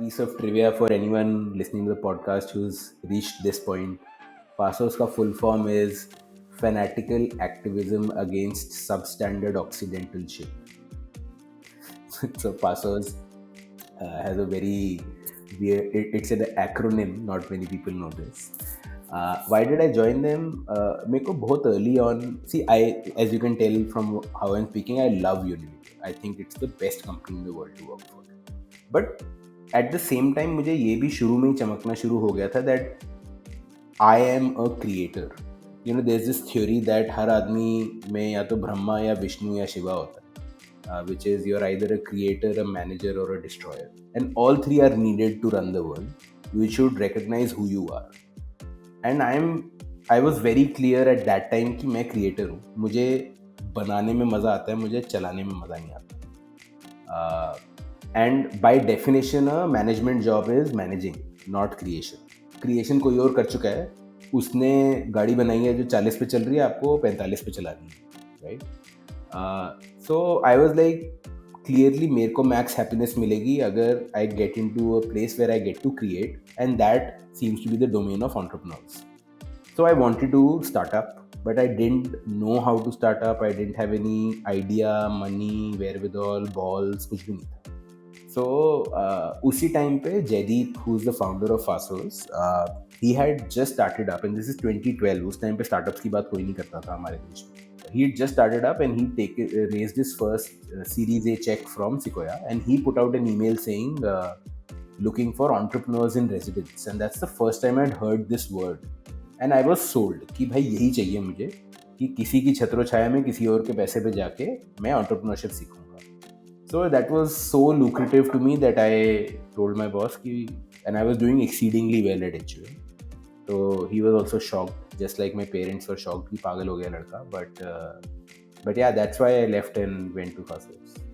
piece of trivia for anyone listening to the podcast who's reached this point. Faasos ka full form is Fanatical Activism Against Substandard Occidental Shit. So Faasos has a very weird, it's an acronym, not many people know this. Why did I join them? मेरे को बहुत early on, see, as you can tell from how I'm speaking, I love Unilever. I think it's the best company in the world to work for. But at the same time मुझे ये भी शुरू में ही चमकना शुरू हो गया था that I am a creator. There is this theory that हर आदमी में या तो ब्रह्मा या विष्णु या शिवा होता है, which is your either a creator, a manager और a destroyer, and all three are needed to run the world. You should recognise who you are. And I was very clear at that time कि मैं creator हूँ. मुझे बनाने में मज़ा आता है, मुझे चलाने में मज़ा नहीं आता. And by definition a management job is managing, not creation. Creation कोई और कर चुका है, उसने गाड़ी बनाई है जो 40 पे चल रही है, आपको 45 पे चलानी है, right? So I was like clearly मेरे को मैक्स हैप्पीनेस मिलेगी अगर I get into a place where I get to create, and that seems to be the domain of entrepreneurs. So I wanted to start up, but I didn't know how to start up. I didn't have any idea, money, wherewithal, balls, कुछ भी नहीं था. So उसी time पे Jaideep, who is the founder of Faasos, he had just started up, and this is 2012. उस time पे startups की बात कोई नहीं करता था हमारे देश में. He had just started up and he raised his first Series A check from Sequoia, and he put out an email saying looking for entrepreneurs in residence, and that's the first time I'd heard this word, and I was sold कि भाई यही चाहिए मुझे, कि किसी की छत्रो छाया में किसी और के पैसे पे जाके मैं entrepreneurship सीखूंगा. So that was so lucrative to me that I told my boss कि, and I was doing exceedingly well at HUL. So he was also shocked, just like my parents were shocked कि पागल हो गया लड़का. But yeah, that's why I left and went to Faasos.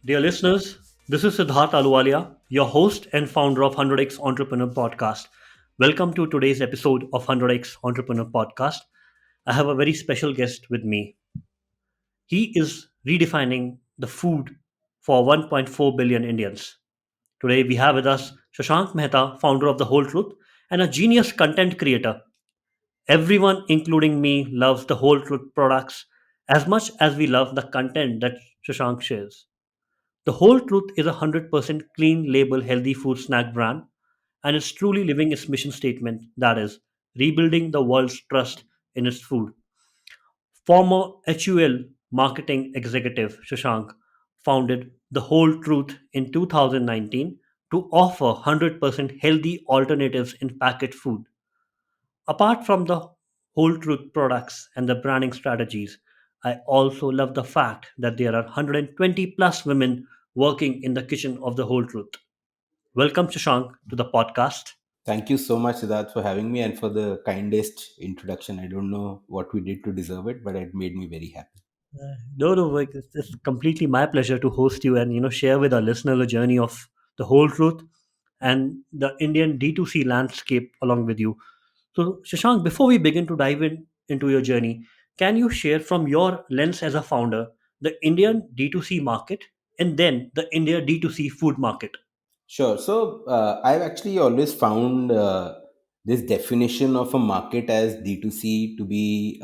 Dear listeners, this is Siddharth Aluwalia, your host and founder of 100x Entrepreneur Podcast. Welcome to today's episode of 100x Entrepreneur Podcast. I have a very special guest with me. He is redefining the food for 1.4 billion Indians. Today we have with us Shashank Mehta, founder of The Whole Truth and a genius content creator. Everyone, including me, loves The Whole Truth products as much as we love the content that Shashank shares. The Whole Truth is a 100% clean label healthy food snack brand and is truly living its mission statement, that is, rebuilding the world's trust in its food. Former HUL marketing executive Shashank founded The Whole Truth in 2019 to offer 100% healthy alternatives in packaged food. Apart from the Whole Truth products and the branding strategies, I also love the fact that there are 120 plus women working in the kitchen of the Whole Truth. Welcome, Shashank, to the podcast. Thank you so much, Siddharth, for having me and for the kindest introduction. I don't know what we did to deserve it, but it made me very happy. No, no, like, it's completely my pleasure to host you and share with our listeners the journey of the Whole Truth and the Indian D2C landscape along with you. So, Shashank, before we begin to dive into your journey, can you share from your lens as a founder the Indian D2C market and then the India D2C food market? Sure. So I've actually always found this definition of a market as D2C to be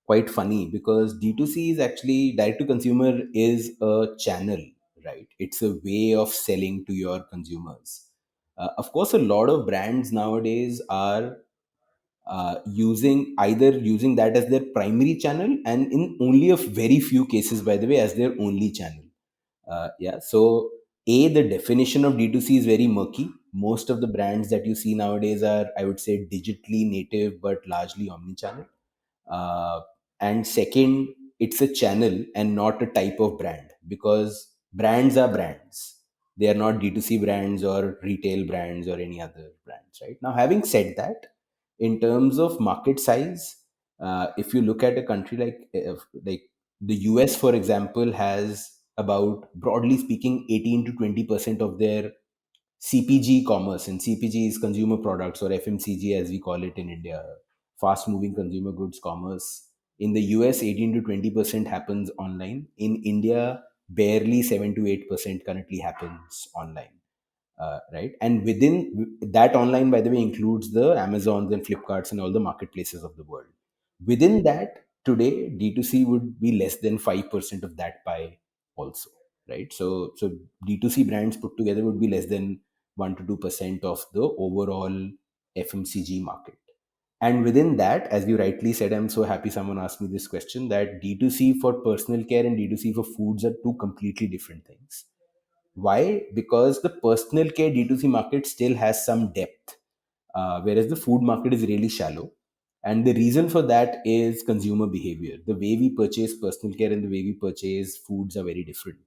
quite funny, because D2C is actually direct to consumer is a channel, right? It's a way of selling to your consumers. Of course, a lot of brands nowadays are using that as their primary channel, and in only a very few cases, by the way, as their only channel. Yeah. So, the definition of D2C is very murky. Most of the brands that you see nowadays are, I would say, digitally native but largely omni-channel. Uh, and second, it's a channel and not a type of brand, because brands are brands. They are not D2C brands or retail brands or any other brands, right? Now, having said that, in terms of market size, if you look at a country like the US, for example, has about, broadly speaking, 18 to 20% of their CPG commerce, and CPG is consumer products, or FMCG as we call it in India, fast moving consumer goods commerce, In the US, 18 to 20% happens online. In India, barely 7 to 8% currently happens online. Right, and within that, online, by the way, includes the Amazons and Flipkarts and all the marketplaces of the world. Within that, today D2C would be less than 5% of that pie also, right? So D2C brands put together would be less than 1 to 2% of the overall FMCG market. And within that, as you rightly said, I'm so happy someone asked me this question, that D2C for personal care and D2C for foods are two completely different things. Why? Because the personal care D2C market still has some depth, whereas the food market is really shallow. And the reason for that is consumer behavior. The way we purchase personal care and the way we purchase foods are very different.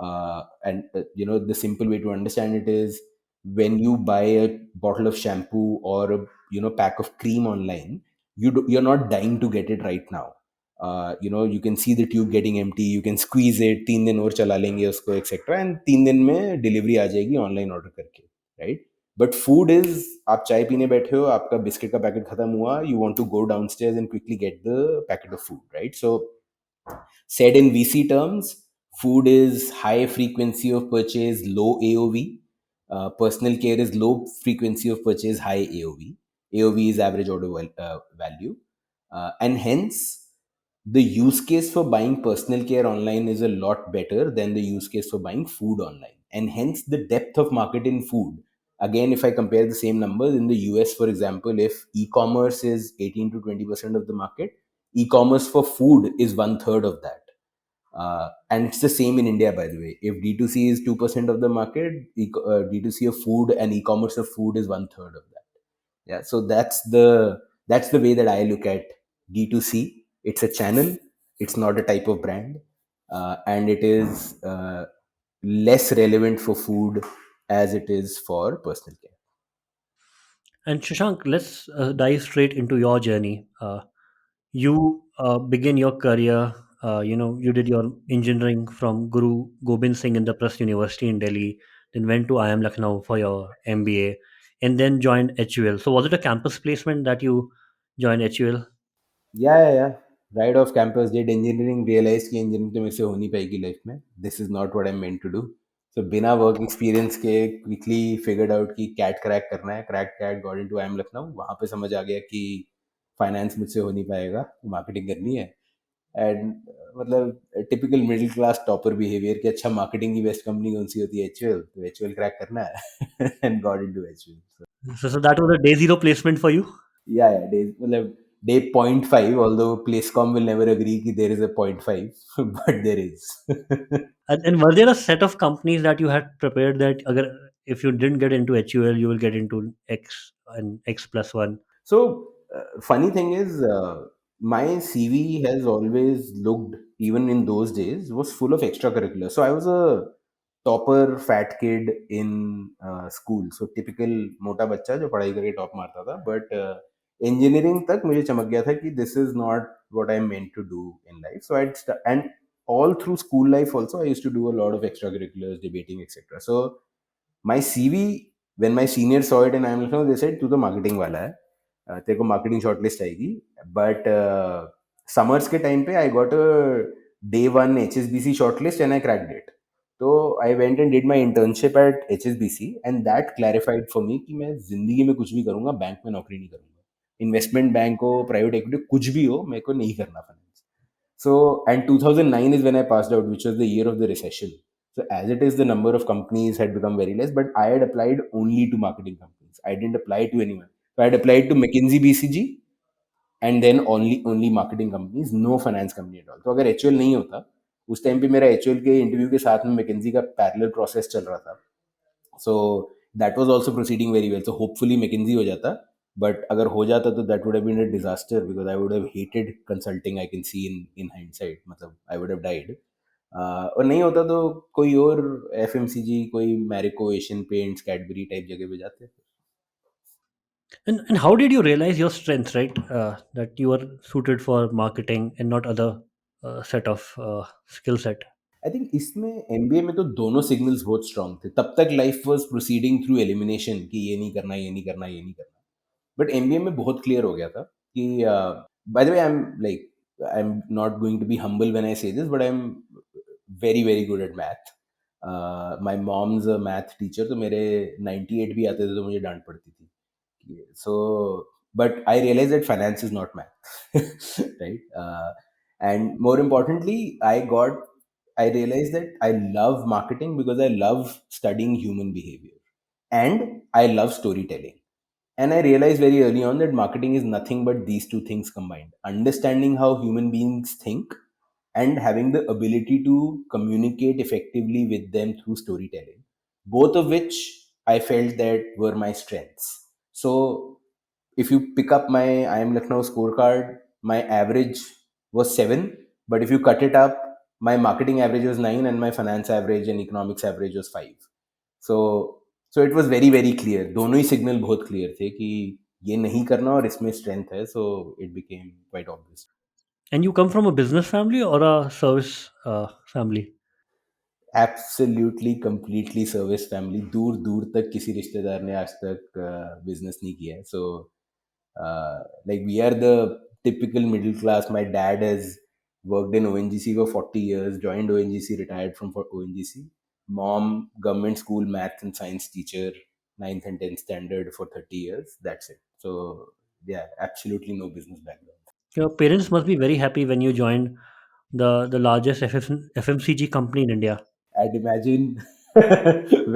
The simple way to understand it is, when you buy a bottle of shampoo or a pack of cream online, you're not dying to get it right now. You can see the tube getting empty, you can squeeze it, 3 दिन और चला लेंगे उसको etcetera, and 3 दिन में delivery आ जाएगी online order करके, right? But food is, आप चाय पीने बैठे हो, आपका बिस्किट का पैकेट खत्म हुआ, you want to go downstairs and quickly get the packet of food, right? So said in VC terms, food is high frequency of purchase, low AOV. Personal care is low frequency of purchase, high AOV. AOV is average order value. And hence, the use case for buying personal care online is a lot better than the use case for buying food online. And hence, the depth of market in food. Again, if I compare the same numbers in the US, for example, if e commerce is 18 to 20% of the market, e-commerce for food is one third of that. And it's the same in India, by the way. If D2C is 2% of the market, D2C of food and e-commerce of food is one third of that. Yeah, so that's the way that I look at D2C. It's a channel. It's not a type of brand, and it is less relevant for food as it is for personal care. And Shashank, let's dive straight into your journey. You begin your career. You did your engineering from Guru Gobind Singh Indraprasth University in Delhi, then went to IIM Lucknow for your MBA, and then joined HUL. So was it a campus placement that you joined HUL? Yeah. Right off campus, did engineering, realized कि engineering तो मेरे से हो नहीं पाएगी life में. This is not what I'm meant to do. So बिना work experience के quickly figured out कि CAT crack करना है. Crack CAT, got into IIM Lucknow. वहाँ पे समझ आ गया कि finance मुझसे हो नहीं पाएगा, marketing करनी है. And मतलब typical middle class topper behavior कि अच्छा marketing की best company कौन सी होती है, HUL, तो HUL crack करना है. And got into HUL. So that was a day zero placement for you. Yeah, days, मतलब day point 0.5, although Placecom will never agree कि there is a point 0.5, but there is. And were there a set of companies that you had prepared that if you didn't get into HUL, you will get into X and X plus one? So, funny thing is, my CV has always looked, even in those days, was full of extracurriculars. So I was a topper fat kid in school. So typical मोटा बच्चा जो पढ़ाई करके top मारता था. But engineering तक मुझे चमक गया था कि this is not what I'm meant to do in life. So and all through school life also, I used to do a lot of extracurriculars, debating, etc. So my CV, when my seniors saw it and I'm like, they said, तू तो marketing वाला है, तेरे को marketing shortlist आएगी. But summers के time पे I got a day one HSBC shortlist and I cracked it. तो I went and did my internship at HSBC and that clarified for me कि मैं जिंदगी में कुछ भी करूँगा, बैंक में नौकरी नहीं करूँगा. इन्वेस्टमेंट बैंक हो, प्राइवेट इक्विटी, कुछ भी हो, मेरे को नहीं करना finance. So, and 2009 is when I passed out, which was the year of the recession. So, as it is, the number of companies had become very less, but I had applied only to marketing companies. I didn't apply to anyone. So, I had applied to McKinsey BCG and then only marketing companies, no finance company at all. तो अगर HUL नहीं होता, उस time पे मेरा HUL के interview के साथ में McKinsey का पैरेलल प्रोसेस चल रहा था. So that was also proceeding very well. So hopefully McKinsey हो जाता, but अगर हो जाता तो that would have been a disaster because I would have hated consulting. I can see in hindsight, मतलब I would have died. और नहीं होता तो कोई और FMCG, कोई Marico, Asian paints, Cadbury type जगह पे जाते. And how did you realize your strengths, right? That you were suited for marketing and not other set of skill set. I think इसमें MBA में तो दोनों सिग्नल्स बहुत स्ट्रांग थे. तब तक life was proceeding through elimination कि ये नहीं करना, ये नहीं करना, ये नहीं करना. बट MBA में बहुत क्लियर हो गया था कि by the way I am like I'm not going to be humble when I say this, but I'm very very good at math. My mom's a math teacher, तो मेरे 98 भी आते थे तो मुझे डांट पड़ती थी. So, but I realized that finance is not math, right? And more importantly, I realized that I love marketing because I love studying human behavior and I love storytelling. And I realized very early on that marketing is nothing but these two things combined: understanding how human beings think and having the ability to communicate effectively with them through storytelling. Both of which I felt that were my strengths. So if you pick up my I am Lucknow scorecard, my average was 7. But if you cut it up, my marketing average was 9 and my finance average and economics average was 5. So so it was very very clear. दोनों ही signal बहुत clear थे कि ये नहीं करना और इसमें strength है. So it became quite obvious. And you come from a business family or a service family? Absolutely completely service family. दूर दूर तक किसी रिश्तेदार ने आज तक बिजनेस नहीं किया है. So like we are the typical middle class. My dad has worked in ONGC for 40 years, joined ONGC, retired from ONGC. Mom, government school math and science teacher, ninth and 10th standard for 30 years. That's it. So, yeah, absolutely no business background. Your parents must be very happy when you joined the largest FMCG company in India. I'd imagine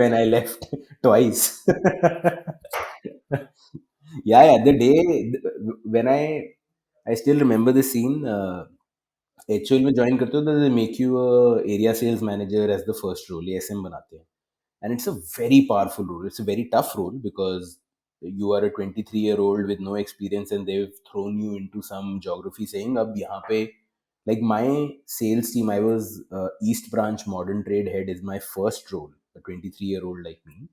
when I left twice. Yeah, the day when I still remember the scene. HUL में join करते हो तो they make you a area sales manager as the first role. ये SM बनाते हैं. And it's a very powerful role. It's a very tough role because you are a 23-year-old with no experience and they've thrown you into some geography saying अब यहाँ पे like my sales team, I was East Branch Modern Trade Head is my first role. A 23-year-old like me.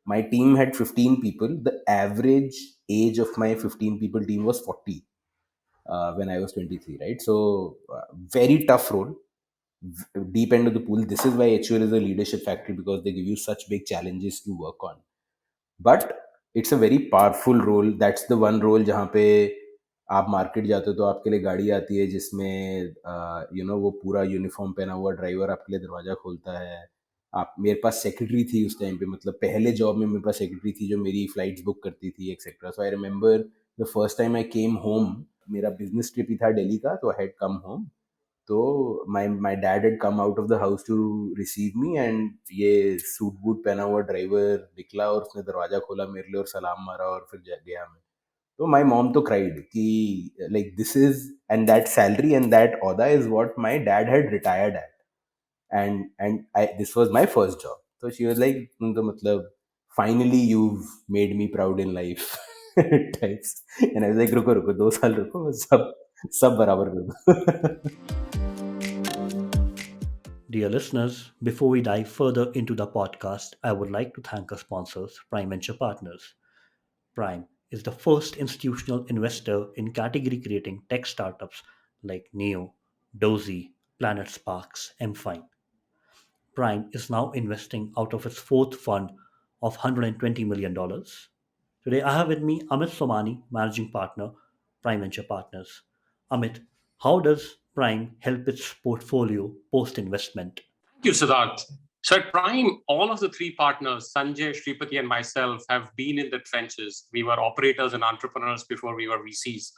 My team had 15 people. The average age of my 15 people team was 40 when I was 23, right? So, very tough role, deep end of the pool. This is why HUL is a leadership factory because they give you such big challenges to work on. But it's a very powerful role. That's the one role जहाँ पे आप market जाते हो तो आपके लिए गाड़ी आती है जिसमें वो पूरा यूनिफॉर्म पहना हुआ ड्राइवर आपके लिए दरवाज़ा खोलता है. आप मेरे पास सेक्रेटरी थी उस टाइम पे. मतलब पहले जॉब में मेरे पास सेक्रेटरी थी जो मेरी फ्लाइट्स बुक करती थी etcetera. So I remember the first time I came home. मेरा बिजनेस ट्रिप ही था दिल्ली का, तो आई हैड कम होम. तो my dad had come out of the house to receive me and ये सूट बूट पहना हुआ ड्राइवर निकला और उसने दरवाजा खोला मेरे लिए और सलाम मारा और फिर गया मैं. तो माय मॉम तो क्राइड कि like this is and that salary and that other is what my dad had retired at. And I this was my first job. तो शी वाज लाइक तो मतलब finally you've made me proud in life types. And I was like रुको रुको 2 साल रुको, सब सब बराबर कर दो. Dear listeners, before we dive further into the podcast, I would like to thank our sponsors, Prime Venture Partners. Prime is the first institutional investor in category creating tech startups like Neo, Dozy, Planet Sparks, M5. Prime is now investing out of its fourth fund of $120 million. dollars. Today, I have with me Amit Somani, Managing Partner, Prime Venture Partners. Amit, how does Prime help its portfolio post investment? Thank you, Siddharth. So at Prime, all of the three partners, Sanjay, Shripati, and myself, have been in the trenches. We were operators and entrepreneurs before we were VCs.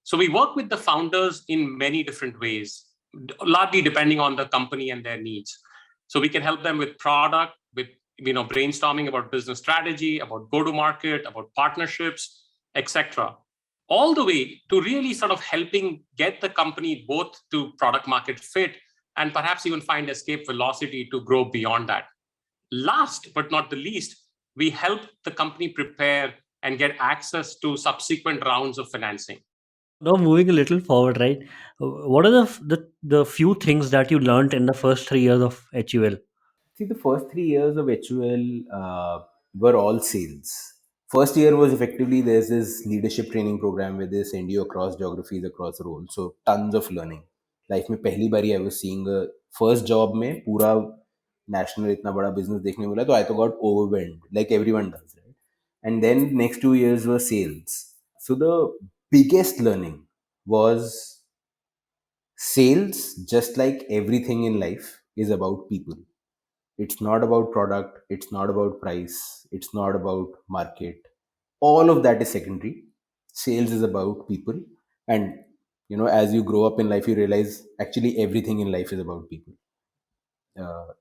So we work with the founders in many different ways, largely depending on the company and their needs. So we can help them with product, with brainstorming about business strategy, about go-to-market, about partnerships, etc. All the way to really sort of helping get the company both to product market fit and perhaps even find escape velocity to grow beyond that. Last but not the least, we help the company prepare and get access to subsequent rounds of financing. Now, moving a little forward, right? What are the few things that you learned in the first 3 years of HUL? See, the first 3 years of HUL were all sales. First year was effectively there's this leadership training program where they send you across geographies, across roles. So tons of learning. Life में पहली बारी I was seeing a first job में पूरा national इतना बड़ा business देखने मिला, तो I तो got overwhelmed like everyone does, right? And then next 2 years were sales. So the biggest learning was Sales, just like everything in life, is about people. It's not about product, it's not about price, it's not about market. All of that is secondary. Sales is about people. And as you grow up in life, you realize actually everything in life is about people.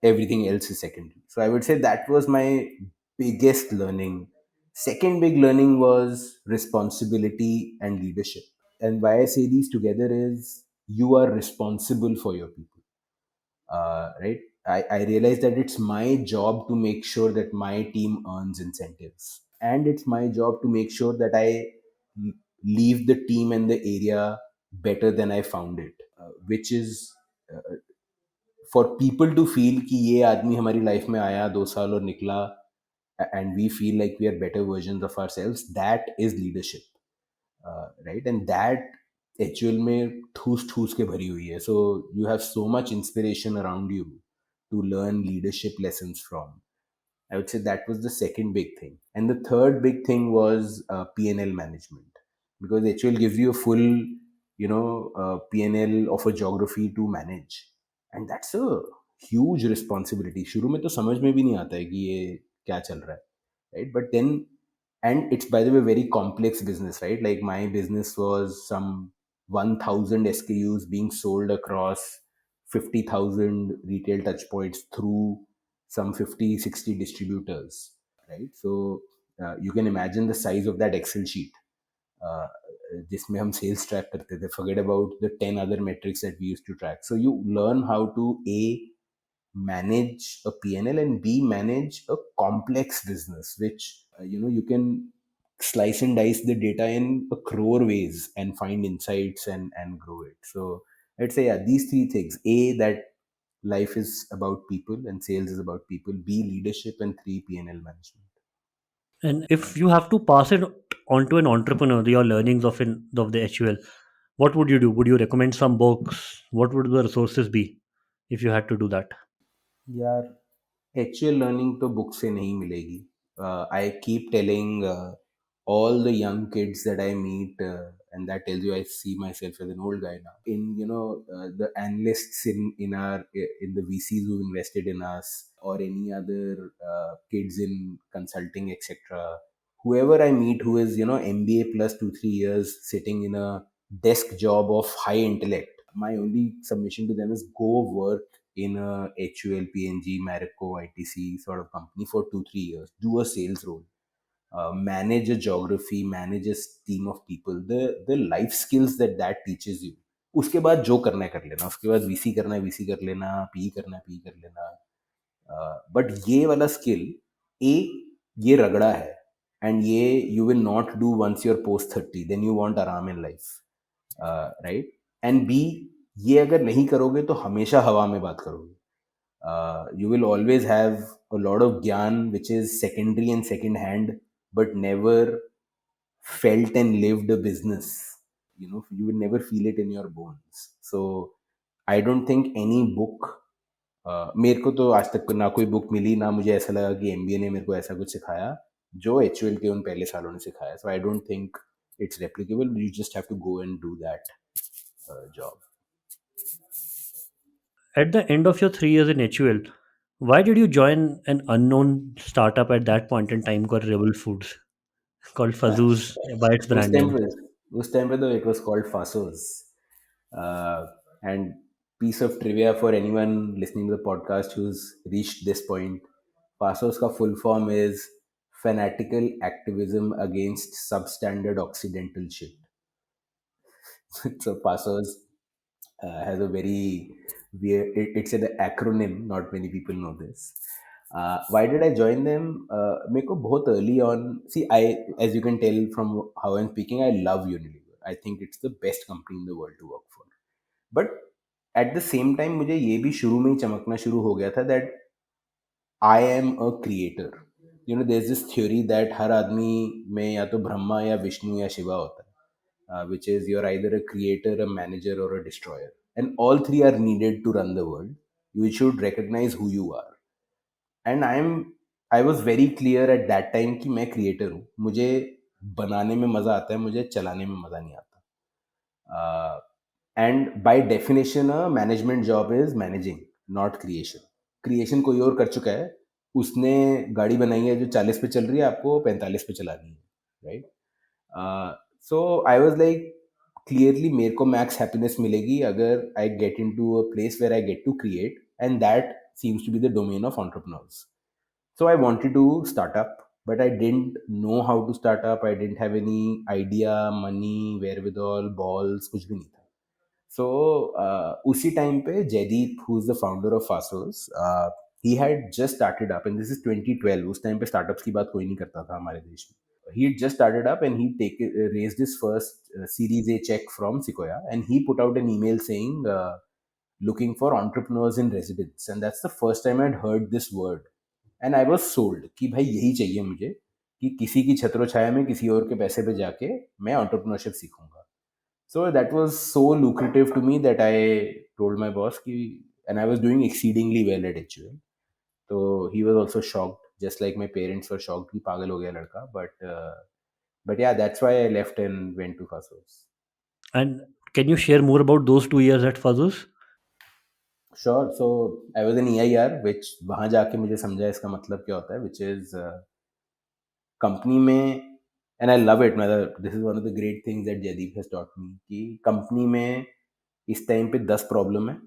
Everything else is secondary. So I would say that was my biggest learning. Second big learning was responsibility and leadership. And why I say these together is you are responsible for your people, right? I realized that it's my job to make sure that my team earns incentives, and it's my job to make sure that I leave the team and the area better than I found it, which is for people to feel कि ये आदमी हमारी life में आया 2 साल और निकला, and we feel like we are better versions of ourselves. That is leadership, right? And that HUL में ठूस ठूस के भरी हुई है. So you have so much inspiration around you to learn leadership lessons from. I would say that was the second big thing. And the third big thing was P&L management, because HUL gives you a full, P&L of a geography to manage. And that's a huge responsibility. शुरू में तो समझ में भी नहीं आता है कि ये क्या चल रहा है, right? But then, and it's by the way very complex business, right? Like my business was some 1,000 SKUs being sold across 50,000 retail touch points through some 50-60 distributors, right? So you can imagine the size of that Excel sheet, uh, जिसमें हम sales track करते थे. Forget about the 10 other metrics that we used to track. So you learn how to manage a P&L, and B, manage a complex business, which you can slice and dice the data in a crore ways and find insights and grow it. So I'd say, yeah, these three things: A, that life is about people and sales is about people; B, leadership; and three, P&L management. And if you have to pass it on to an entrepreneur, your learnings of the HUL, what would you do? Would you recommend some books? What would the resources be if you had to do that? यार, actual learning तो book से नहीं मिलेगी. I keep telling all the young kids that I meet, and that tells you I see myself as an old guy now. In the analysts in the VCs who invested in us, or any other kids in consulting, etc. Whoever I meet who is MBA plus 2-3 years sitting in a desk job of high intellect, my only submission to them is go work in a HUL, PNG, Marico, ITC sort of company for 2-3 years. Do a sales role, manage a geography, manage a team of people. The life skills that teaches you. उसके बाद जो करना है कर लेना. उसके बाद VC करना है VC कर लेना, PE करना है PE कर लेना. बट ये वाला स्किल, ए, ये रगड़ा है, एंड ये you will not do once your post 30. Then you want आराम in life, right? And B, ये अगर नहीं करोगे तो हमेशा हवा में बात करोगे. You will always have a lot of gyan which is secondary and second hand, but never felt and lived a business. You will never feel it in your bones. So I don't think any book, मेरे को तो आज तक ना कोई book मिली, ना मुझे ऐसा लगा कि एमबीए ने मेरे को ऐसा कुछ सिखाया जो एचयूएल के उन पहले सालों ने सिखाया. So I don't think it's replicable. You just have to go and do that job. At the end of your 3 years in HUL, why did you join an unknown startup at that point in time called Rebel Foods, called Faasos by its उस brand time name? पे उस time पे तो it was called Faasos. And piece of trivia for anyone listening to the podcast who's reached this point: Faasos का full form is fanatical activism against substandard occidental shit. So Faasos has a very weird. It's an acronym. Not many people know this. Why did I join them? मेरे को बहुत early on. See, as you can tell from how I'm speaking, I love Unilever. I think it's the best company in the world to work for. But at the same time, मुझे ये भी शुरू में ही चमकना शुरू हो गया था that I am a creator. There's this theory that हर आदमी में या तो ब्रह्मा या विष्णु या शिवा होता है. Which is you're either a creator, a manager, or a destroyer. And all three are needed to run the world. You should recognize who you are. And I was very clear at that time कि मैं creator हूँ. मुझे बनाने में मज़ा आता है, मुझे चलाने में मज़ा नहीं आता. And by definition a management job is managing, not creation. Creation कोई और कर चुका है, उसने गाड़ी बनाई है जो 40 पे चल रही है, आपको 45 पे चलानी है, right? So I was like, clearly मेरे को मैक्स हैप्पीनेस मिलेगी अगर I get into a place where I get to create, and that seems to be the domain of entrepreneurs. So I wanted to start up, but I didn't know how to start up. I didn't have any idea, money, wherewithal, balls, कुछ भी नहीं था. So उसी time पे Jaideep, who is the founder of Faasos, he had just started up, and this is 2012. उस time पे startups की बात कोई नहीं करता था हमारे देश में. He had just started up, and raised his first Series A check from Sequoia, and he put out an email saying, looking for entrepreneurs in residence, and that's the first time I'd heard this word. And I was sold कि भाई यही चाहिए मुझे, कि किसी की छत्र छाया में किसी और के पैसे पे जाके मैं एंटरप्रेन्योरशिप सीखूंगा. So that was so lucrative to me that I told my boss कि, and I was doing exceedingly well at HUL. तो he was also shocked, just like my parents were shocked कि पागल हो गया लड़का. But yeah, that's why I left and went to Faasos. And can you share more about those 2 years at Faasos? Sure. So I was in EIR, which वहाँ जाके मुझे समझा इसका मतलब क्या होता है, विच इज कंपनी में, एंड आई लव इट, मतलब this is one of the great things that Jaideep has taught me, कि कंपनी में इस टाइम पे 10 प्रॉब्लम है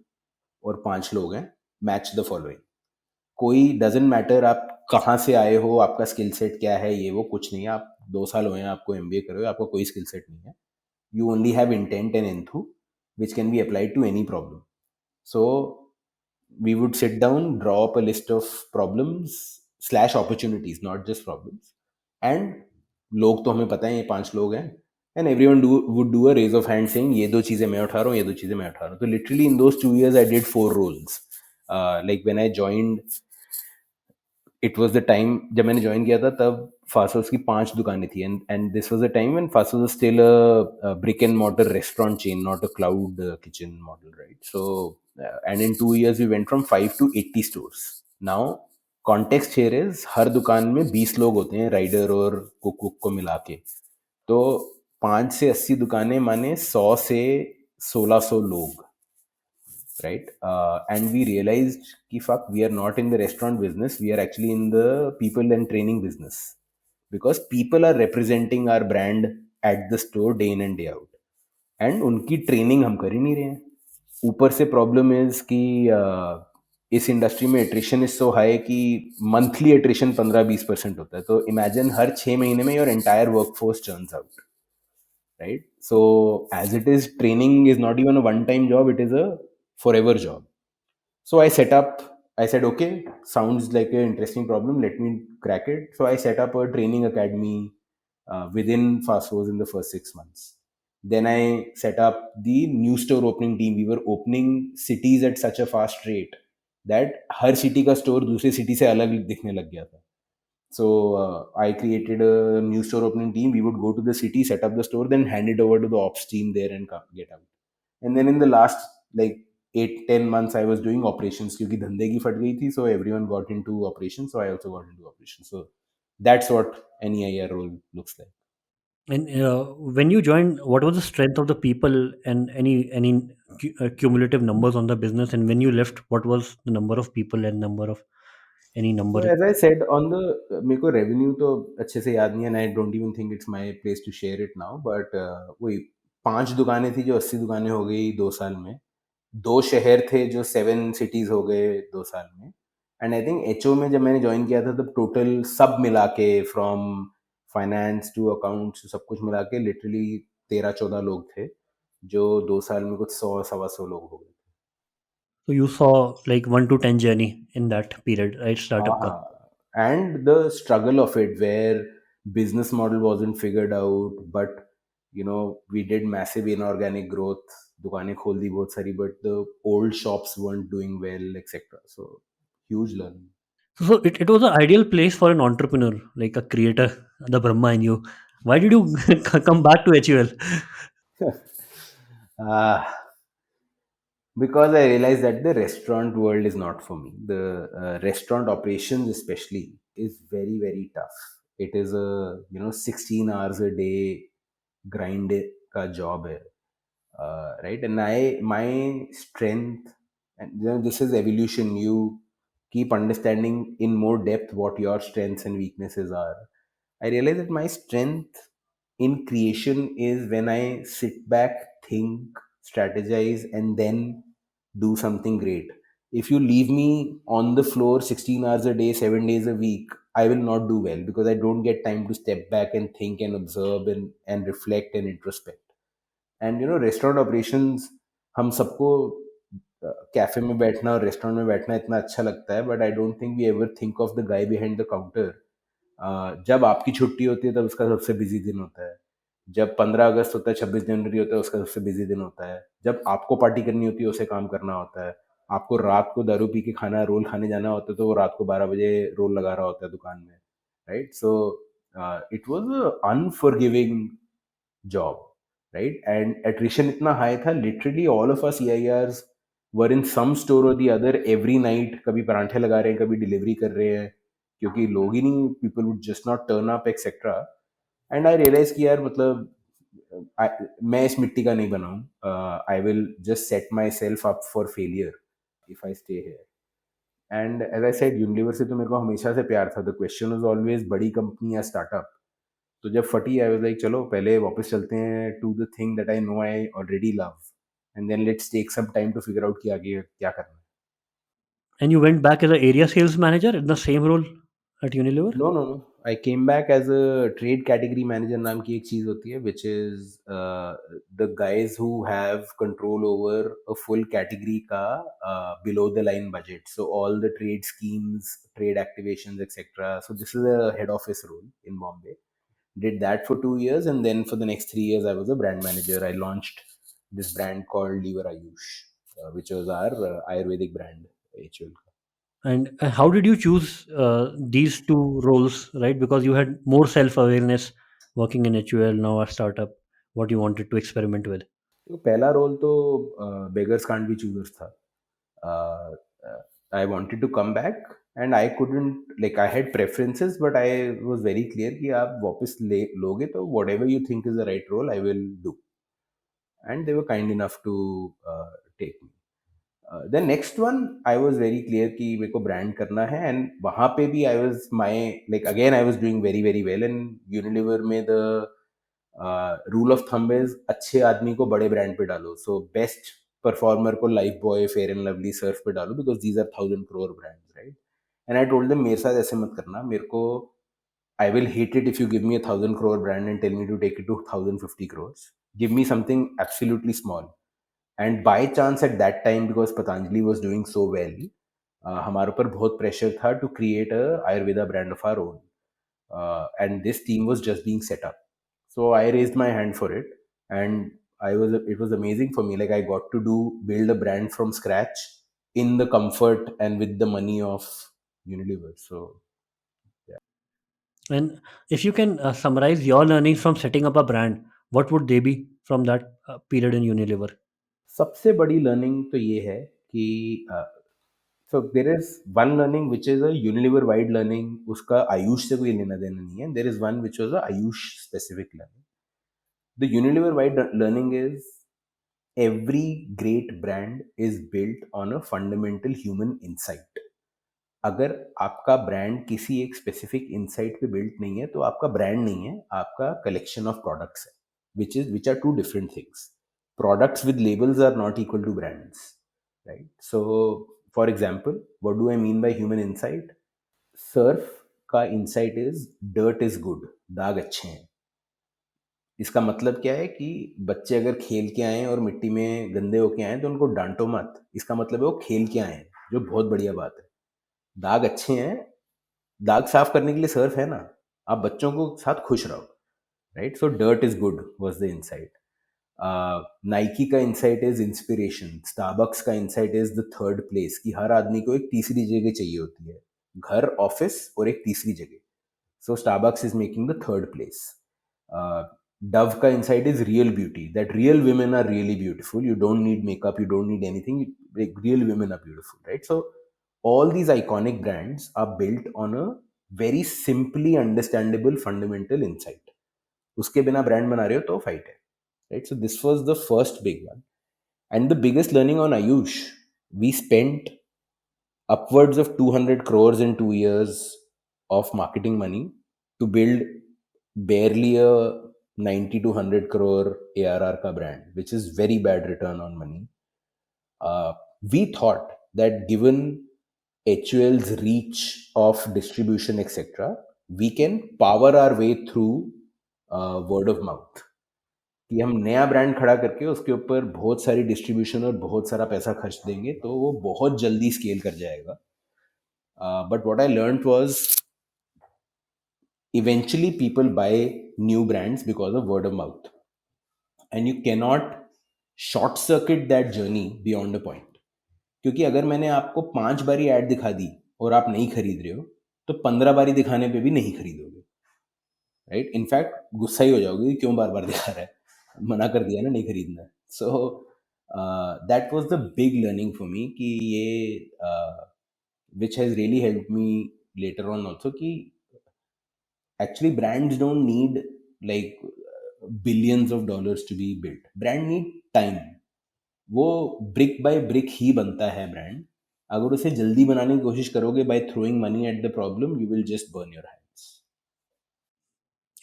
और 5 लोग हैं. Match the following. कोई डजेंट मैटर आप कहाँ से आए हो, आपका स्किल सेट क्या है, ये वो कुछ नहीं है. आप 2 साल हुए हैं आपको MBA करे हुए, आपका कोई स्किल सेट नहीं है. You only have intent and enthu, which can be applied to any problem. So we would sit down, draw up a list of problems slash opportunities, not just problems. And लोग तो हमें पता है ये 5 लोग हैं, and everyone would do a raise of hand saying ये 2 चीज़ें मैं उठा रहा हूँ, ये 2 चीज़ें मैं उठा रहा हूँ. तो literally in those 2 years I did 4 roles. Like when I joined, it was the time जब मैंने ज्वाइन किया था, तब फासोस की 5 दुकानें थी, and this was the time when Faasos was still a brick and mortar restaurant chain, not a cloud kitchen model, right? So and in 2 years we went from 5 to 80 stores. Now context here is, हर दुकान में 20 लोग होते हैं, rider और cook को मिला के. तो 5 से 80 दुकानें माने 100 से 1600 लोग, right? And we realized कि fuck, we are not in the restaurant business, we are actually in the people and training business, because people are representing our brand at the store day in and day out, and उनकी training हम कर ही नहीं रहे हैं. ऊपर से problem is कि इस इंडस्ट्री में एट्रिशन इज सो हाई कि मंथली एट्रिशन 15-20% होता है. तो इमेजिन हर 6 महीने में your entire work force turns out, right? So as it is, training is not even a one time job, it is a forever job. So I said, okay, sounds like an interesting problem, let me crack it. So I set up a training academy within Faasos in the first 6 months. Then I set up the new store opening team. We were opening cities at such a fast rate that her city का store दूसरे city से अलग दिखने लग गया था. So I created a new store opening team. We would go to the city, set up the store, then hand it over to the ops team there and get out. And then in the last like 8-10 months, I was doing operations क्योंकि धंधे की फट गई थी. So everyone got into operations. So I also got into operations. So that's what an EIR role looks like. And when you joined, what was the strength of the people and any cumulative numbers on the business? And when you left, what was the number of people and number of any So number? as I said on the, मेरे को revenue तो अच्छे से याद नहीं है, and I don't even think it's my place to share it now. But वही 5 दुकानें थी जो 80 दुकानें हो गई 2 साल में. 2 शहर थे जो 7 cities हो गए 2 साल में. एंड आई थिंक HO में जब मैंने ज्वाइन किया था, तब टोटल सब मिला के, फ्रॉम फाइनेंस टू अकाउंट्स, सब कुछ मिला के लिटरली 13-14 लोग थे, जो 2 साल में कुछ 100-125 लोग हो गए. So you saw like 1 to 10 journey in that period, right? हाँ Startup ka. हाँ, and the struggle of it, where business model wasn't figured out, but we did massive inorganic growth. दुकानें खोल दी बहुत सारी, but the old shops weren't doing well, etcetera. So huge learning. So it was an ideal place for an entrepreneur, like a creator, the Brahma in you. Why did you come back to HUL? Because I realized that the restaurant world is not for me. The restaurant operations, especially, is very, very tough. It is a 16 hours a day grind का job है. right? And my strength, and this is evolution. You keep understanding in more depth what your strengths and weaknesses are. I realize that my strength in creation is when I sit back, think, strategize, and then do something great. If you leave me on the floor 16 hours a day, 7 days a week, I will not do well because I don't get time to step back and think and observe and reflect and introspect. And restaurant operations, हम सबको cafe में बैठना और restaurant में बैठना इतना अच्छा लगता है, but I don't think we ever think of the guy behind the counter. जब आपकी छुट्टी होती है तब उसका सबसे बिजी दिन होता है. जब 15 अगस्त होता है, 26 जनवरी होता है, उसका सबसे बिजी दिन होता है. जब आपको पार्टी करनी होती है उसे काम करना होता है. आपको रात को दारू पी के खाना रोल खाने जाना होता है तो वो रात को 12 बजे रोल लगा रहा होता है दुकान में, right? So it was unforgiving job, right? And attrition itna high tha, literally all of us EIRs were in some store or the other every night. कभी परांठे लगा रहे हैं, कभी डिलीवरी कर रहे हैं, क्योंकि लोग ही नहीं, people would just not turn up etc. And I realized कि यार मतलब मैं इस मिट्टी का नहीं बना हूँ. I will just set myself up for failure if I stay here. And as I said, Unilever से तो मेरे को हमेशा से प्यार था. The question was always बड़ी कंपनी या स्टार्टअप. तो जब फटी, आई वाज लाइक चलो पहले वापस चलते हैं to the thing that I know I already love, and then let's take some time to figure out कि आगे क्या करना है. And you went back as an area sales manager in the same role at Unilever? No no no, I came back as a trade category manager. नाम की एक चीज होती है which is the guys who have control over a full category का below the line budget. So all the trade schemes, trade activations etcetera. So this is a head office role in Bombay. Did that for 2 years, and then for the next 3 years I was a brand manager. I launched this brand called Liver Ayush, which was our Ayurvedic brand, HUL. And how did you choose these two roles, right? Because you had more self awareness working in HUL, now a startup, what you wanted to experiment with. तो पहला role तो beggars can't be choosers था. I wanted to come back and I couldn't, like I had preferences, but I was very clear कि आप वापस ले लोगे तो whatever you think is the right role I will do. And they were kind enough to take me. The next one I was very clear कि मेरे को brand करना है, एंड वहाँ पे भी I was my, like again I was doing very very well. And Unilever में the rule of thumb is अच्छे आदमी को बड़े ब्रांड पे डालो. सो बेस्ट परफॉर्मर को Lifebuoy, Fair and Lovely, Surf पे डालो, because these are 1,000 crore brands, right? And I told them मेरे साथ ऐसे मत करना. मेरे को, I will hate it if you give me a 1,000 crore brand and tell me to take it to 1,050 crores. Give me something absolutely small. And by chance at that time, because Patanjali was doing so well, हमारे ऊपर बहुत pressure था to create a Ayurveda brand of our own. And this team was just being set up. So I raised my hand for it, and it was amazing for me. Like I got to build a brand from scratch in the comfort and with the money of Unilever. So And if you can summarize your learnings from setting up a brand, what would they be from that period in Unilever? सबसे बड़ी learning तो ये है कि so there is one learning which is a Unilever wide learning. उसका आयुष से कोई लेना देना नहीं है. There is one which was a Ayush specific learning. The Unilever wide learning is every great brand is built on a fundamental human insight. अगर आपका brand किसी एक स्पेसिफिक इंसाइट पे बिल्ट नहीं है तो आपका ब्रांड नहीं है, आपका कलेक्शन ऑफ प्रोडक्ट्स है, which are two different things. Products with labels are not equal to brands, right? So for example, what do I mean by human insight? Surf का insight is dirt is good, दाग अच्छे हैं. इसका मतलब क्या है कि बच्चे अगर खेल के आए और मिट्टी में गंदे होके आए तो उनको डांटो मत. इसका मतलब है वो खेल के आए हैं, जो बहुत बढ़िया बात है. दाग अच्छे हैं, दाग साफ करने के लिए सर्फ है ना, आप बच्चों को साथ खुश रहो, right? So dirt is good was the insight. Nike का इंसाइट इज इंस्पिरेशन. स्टारबक्स का insight is the third place, कि हर आदमी को एक तीसरी जगह चाहिए होती है, घर, ऑफिस और एक तीसरी जगह. So Starbucks is making the third place. Dove का insight is real beauty, that real women are really beautiful. You don't need makeup, you don't need anything. Real women are beautiful, right? So all these iconic brands are built on a very simply understandable fundamental insight. उसके बिना brand बना रहे हो तो fight है. right? So this was the first big one. And the biggest learning on Ayush, we spent upwards of 200 crores in 2 years of marketing money to build barely a 90 to 100 crore ARR ka brand, which is very bad return on money. We thought that given HUL's reach of distribution, etc., we can power our way through word of mouth. कि हम नया brand खड़ा करके उसके ऊपर बहुत सारी distribution और बहुत सारा पैसा खर्च देंगे तो वो बहुत जल्दी स्केल कर जाएगा. But what I learned was eventually people buy new brands because of word of mouth. And you cannot short circuit that journey beyond a point. क्योंकि अगर मैंने आपको 5 बारी ऐड दिखा दी और आप नहीं खरीद रहे हो तो 15 बारी दिखाने पे भी नहीं खरीदोगे, राइट? इनफैक्ट गुस्सा ही हो जाओगे कि क्यों बार बार दिखा रहा है, मना कर दिया ना नहीं खरीदना है. सो that was the big learning for me कि ये which has really helped me later on also कि actually brands don't need like billions of dollars to be built. Brand need time. वो ब्रिक बाय ब्रिक ही बनता है brand. अगर उसे जल्दी बनाने की कोशिश करोगे by throwing money at the problem, you will just burn your hands.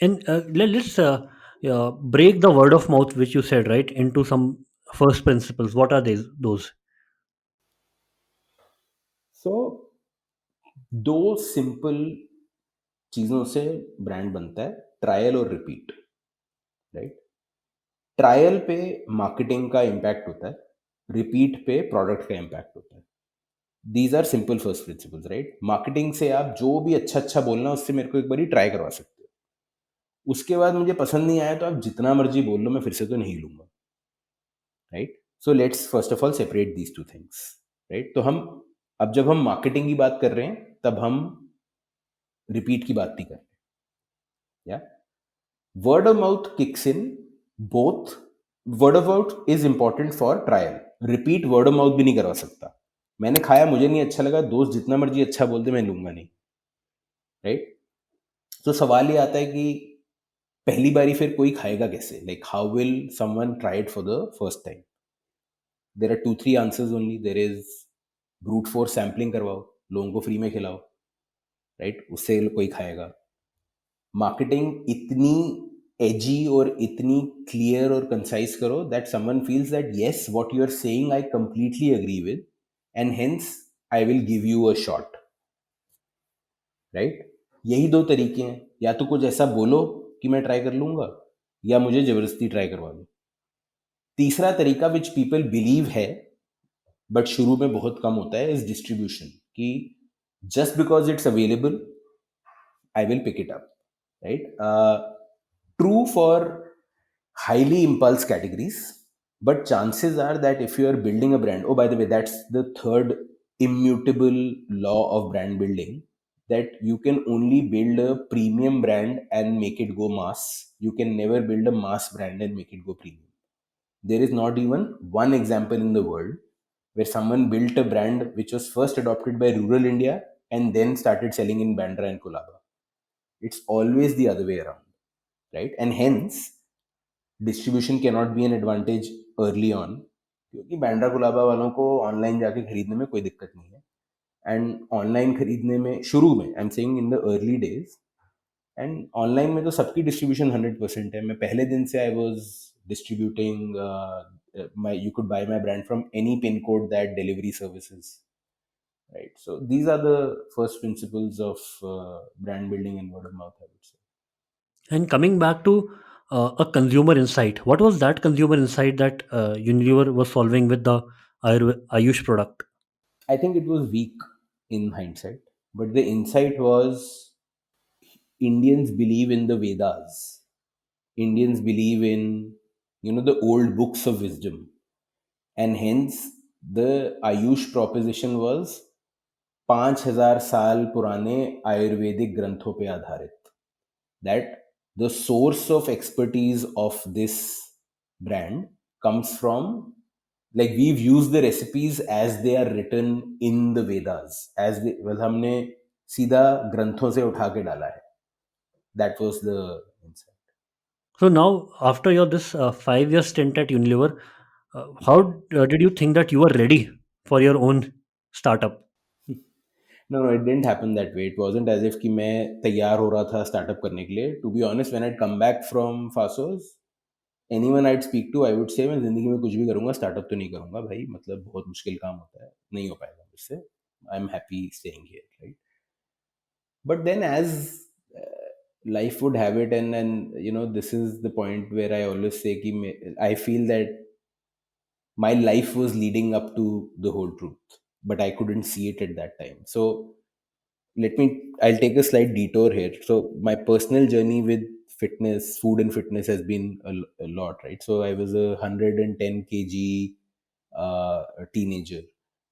And let's break the word of mouth, which you said, right, into some first principles. What are those? So दो simple चीज़ों से brand बनता है, trial और repeat, right? Trial पे marketing का impact होता है, रिपीट पे प्रोडक्ट का इम्पैक्ट होता है. These are simple first principles, right? Marketing से आप जो भी अच्छा अच्छा बोलना उससे मेरे को एक बार ट्राई करवा सकते हो. उसके बाद मुझे पसंद नहीं आया तो आप जितना मर्जी बोल लो, मैं फिर से तो नहीं लूंगा, right? So let's first of all separate these two things, right? तो हम अब जब हम मार्केटिंग की बात कर रहे हैं तब हम रिपीट की बात नहीं कर रहे. या word of mouth kicks in both. Word of mouth is important for trial. Repeat word of mouth भी नहीं करवा सकता. मैंने खाया, मुझे नहीं अच्छा लगा, दोस्त जितना मर्जी अच्छा बोलते मैं लूंगा नहीं, राइट? तो सवाल ये आता है कि पहली बारी फिर कोई खाएगा कैसे? Like how will someone try it for the first time? There are 2-3 answers only. There is brute force sampling करवाओ, लोगों को फ्री में खिलाओ, राइट? उससे कोई खाएगा. मार्केटिंग इतनी एजी और इतनी क्लियर और कंसाइज करो that someone feels that yes what you are saying I completely agree with and hence I will give you a shot, right? यही दो तरीके हैं. या तो कुछ ऐसा बोलो कि मैं ट्राई कर लूंगा, या मुझे जबरदस्ती ट्राई करवा दो. तीसरा तरीका विच पीपल बिलीव है बट शुरू में बहुत कम होता है इज डिस्ट्रीब्यूशन. कि just because it's available I will pick it up, right? True for highly impulse categories, but chances are that if you are building a brand, oh, by the way, that's the third immutable law of brand building, that you can only build a premium brand and make it go mass. You can never build a mass brand and make it go premium. There is not even one example in the world where someone built a brand which was first adopted by rural India and then started selling in Bandra and Kolaba. It's always the other way around, right? And hence distribution cannot be an advantage early on, क्योंकि बैंड्रा गुलाबा वालों को online जाके खरीदने में कोई दिक्कत नहीं है. एंड ऑनलाइन खरीदने में शुरू में, I am saying in the early days, and online में तो सबकी डिस्ट्रीब्यूशन 100% है. मैं पहले दिन से I was distributing my, you could bye my brand from any pin code that delivery services, right? So these are the first principles of brand building and word of mouth, I would say. And coming back to a consumer insight, what was that consumer insight that Unilever was solving with the Ayush product? I think it was weak in hindsight, but the insight was Indians believe in the Vedas. Indians believe in, the old books of wisdom. And hence the Ayush proposition was 5,000 साल पुराने आयुर्वेदिक ग्रंथों पे आधारित. That the source of expertise of this brand comes from, like, we've used the recipes as they are written in the Vedas, as they, well, हमने सीधा ग्रंथों से उठा के डाला है. That was the insight. So now, after your this 5 year stint at Unilever, how did you think that you were ready for your own startup? No, no, it didn't happen that way. It wasn't as if कि मैं तैयार हो रहा था startup करने के लिए. To be honest, when I'd come back from Faasos, anyone I'd speak to, I would say मैं ज़िंदगी में कुछ भी करूँगा, स्टार्टअप तो नहीं करूँगा भाई. मतलब बहुत मुश्किल काम होता है, नहीं हो पाएगा मुझसे. I'm happy staying here, right? But then as life would have it, and you know, this is the point where I always say कि I feel that my life was leading up to the whole truth, but I couldn't see it at that time. So I'll take a slight detour here. So my personal journey with fitness, food and fitness has been a lot, right? So I was a 110 kg teenager.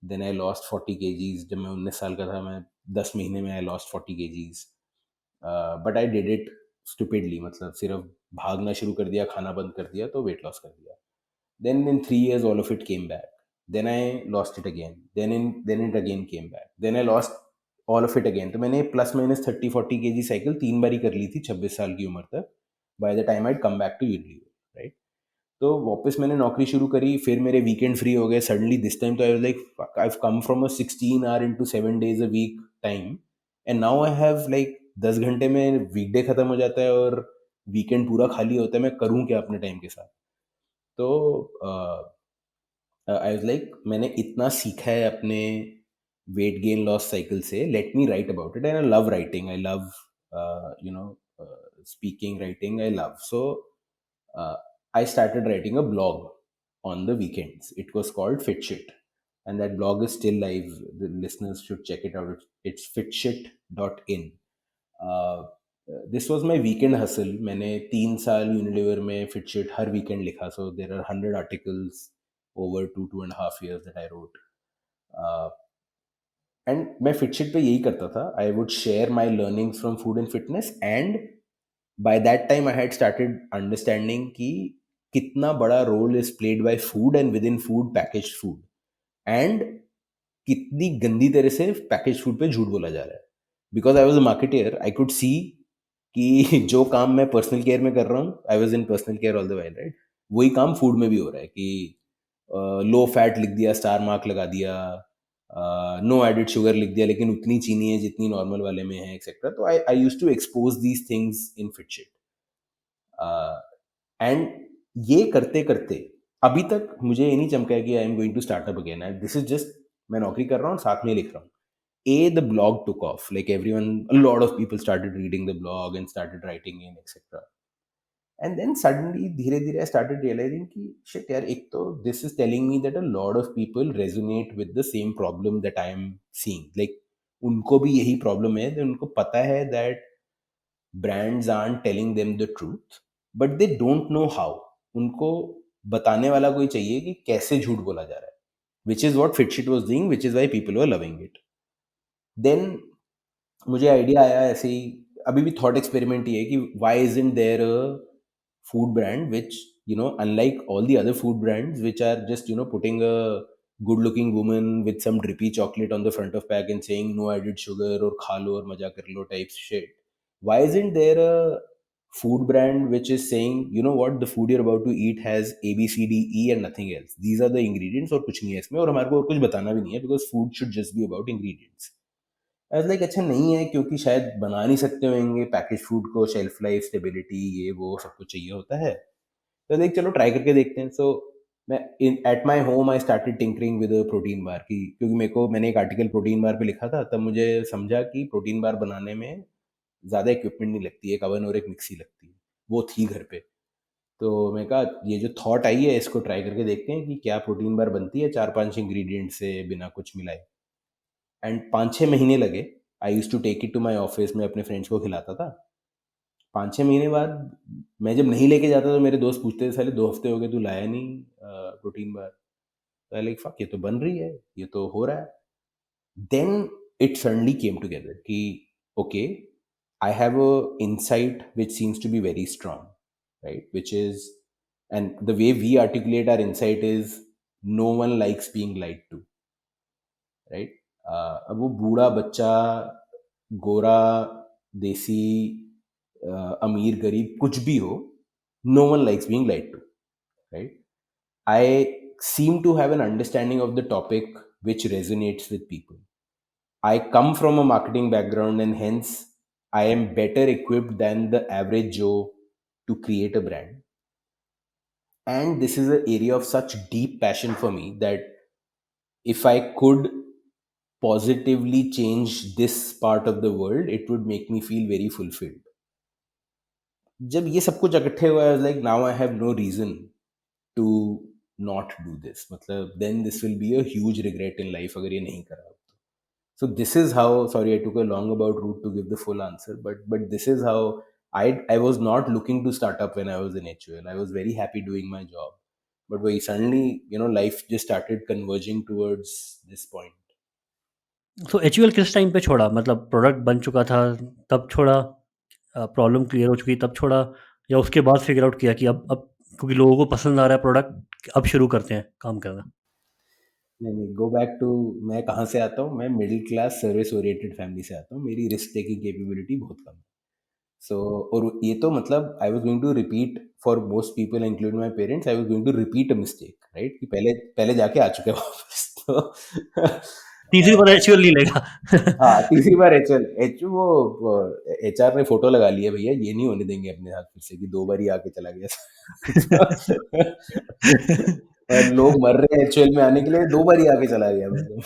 Then I lost 40 kgs. जब मैं 19 साल का था, मैं 10 महीने में I lost 40 kgs. But I did it stupidly. मतलब सिर्फ भागना शुरू कर दिया, खाना बंद कर दिया, तो वेट लॉस कर दिया. Then in 3 years all of it came back. Then I lost it again. Then it again came back. Then I lost all of it again. तो मैंने प्लस माइनस 30-40 kg साइकिल 3 बारी कर ली थी 26 साल की उम्र तक. By the time I come back to Unilever, right? तो वापस मैंने नौकरी शुरू करी, फिर मेरे वीकेंड फ्री हो गए सडनली. दिस टाइम तो आई was like I have come from a 16 hour into 7 days a week time, and now I have like 10 घंटे में वीकडे खत्म हो जाता है और वीकेंड पूरा खाली होता है. मैं करूँ क्या अपने टाइम के साथ? तो आई वाज लाइक मैंने इतना सीखा है अपने वेट गेन लॉस साइकिल से, let me right about it. And I love writing, I love you know speaking, writing, I love. So I started writing a blog on the weekends. It was called Fitshit, and that blog is still live. The listeners should check it out. It's fitshit.in. This was my weekend hustle. मैंने 3 साल Unilever में Fitshit हर weekend लिखा. So there are 100 articles over 2.5 years that I wrote. And मैं Fitshit पे यही करता था. I would share my learnings from food and fitness, and by that time I had started understanding कि कितना बड़ा role is played by food and within food packaged food, and कितनी गंदी तरह से पैकेज फूड पे झूठ बोला जा रहा है. Because I was a marketeer, I could see कि जो काम मैं पर्सनल केयर में कर रहा हूँ, I was in personal care all the while, right, वही काम फूड में भी हो रहा है. कि लो फैट लिख दिया, स्टार मार्क लगा दिया, नो एडिड शुगर लिख दिया, लेकिन उतनी चीनी है जितनी नॉर्मल वाले में है, एक्सेट्रा. तो I use to expose these things in Fitshit. And ये करते करते अभी तक मुझे ये नहीं चमका है कि I am going to startup again. This is just मैं नौकरी कर रहा हूँ, साथ में लिख रहा हूँ. The blog took off. Like everyone, a lot of people started reading the blog and started writing in, etc. And then suddenly, धीरे धीरे I started realizing कि shit यार, एक तो this is telling me that a lot of people resonate with the same problem that I am seeing. Like उनको भी यही problem है. उनको पता है that brands aren't telling them the truth, but they don't know how. उनको बताने वाला कोई चाहिए कि कैसे झूठ बोला जा रहा है. Which is what Fitshit was doing, which is why people were loving it. Then मुझे आइडिया आया ऐसे ही. अभी भी थॉट एक्सपेरिमेंट ही है कि why isn't there a food brand which, you know, unlike all the other food brands which are just, you know, putting a good looking woman with some drippy chocolate on the front of pack and saying no added sugar और खा लो और मजा कर लो type shit. Why isn't there a food brand which is saying, you know what, the food you're about to eat has A B C D E and nothing else, these are the ingredients, और कुछ नहीं है इसमें, और हमारे को और कुछ बताना भी नहीं है, because food should just be about ingredients. As like अच्छा नहीं है, क्योंकि शायद बना नहीं सकते होंगे पैकेज फूड को, शेल्फ लाइफ, स्टेबिलिटी, ये वो सब कुछ चाहिए होता है. तो लाइक चलो ट्राई करके देखते हैं. सो मैं at my home I started tinkering with protein bar की, क्योंकि मैंने एक आर्टिकल प्रोटीन बार पे लिखा था. तब मुझे समझा कि प्रोटीन बार बनाने में ज़्यादा इक्विपमेंट नहीं लगती, एक अवन और एक मिक्सी लगती है. वो थी घर पे. तो मैं कहा ये जो थॉट आई है इसको ट्राई करके देखते हैं कि क्या प्रोटीन बार बनती है 4-5 इंग्रेडिएंट से बिना कुछ मिलाए. एंड 5-6 महीने लगे. I use to take it to my office में, अपने फ्रेंड्स को खिलाता था. 5-6 महीने बाद मैं जब नहीं लेके जाता तो मेरे दोस्त पूछते थे, साले 2 हफ्ते हो गए तू लाया नहीं प्रोटीन बार. तो लाइक फक, ये तो बन रही है, ये तो हो रहा है. Then it suddenly came together कि okay, I have a insight which seems to be very strong, right, which is, and the way we articulate our insight is no one likes being lied to, right. अब वो बूढ़ा बच्चा, गोरा, देसी, अमीर गरीब कुछ भी हो, No one likes being lied to, right? I seem to have an understanding of the topic which resonates with people. I come from a marketing background, and hence I am better equipped than the average Joe to create a brand. And this is an area of such deep passion for me that if I could positively change this part of the world, it would make me feel very fulfilled. जब ये सब कुछ इकट्ठे हुआ, I was like, now I have no reason to not do this. मतलब then this will be a huge regret in life अगर ये नहीं करा. So this is how, sorry I took a long about route to give the full answer, but this is how I was not looking to start up when I was in HUL. I was very happy doing my job. But we suddenly, life just started converging towards this point. तो HUL किस time पे छोड़ा? मतलब product बन चुका था तब छोड़ा, प्रॉब्लम क्लियर हो चुकी तब छोड़ा, या उसके बाद फिगर आउट किया कि अब क्योंकि लोगों को पसंद आ रहा है प्रोडक्ट, अब शुरू करते हैं काम करना? नहीं नहीं, गो बैक टू, मैं कहाँ से आता हूँ? मैं middle class service oriented family से आता हूँ. मेरी रिस्क टेकिंग कैपेबिलिटी बहुत कम है. सो और ये तो मतलब I was going to repeat for most people including my parents, I was going to repeat a mistake, right? कि पहले पहले जाके आ चुके हैं वापस. तो तीसरी बार एचयूएल नहीं लेगा। हाँ, तीसरी बार एचएल एच वो एचआर ने फोटो लगा लिया, भैया ये नहीं होने देंगे अपने साथ फिर से कि 2 बार ही आके चला गया. और लोग मर रहे हैं एचएल में आने के लिए, 2 बार ही आके चला गया मतलब.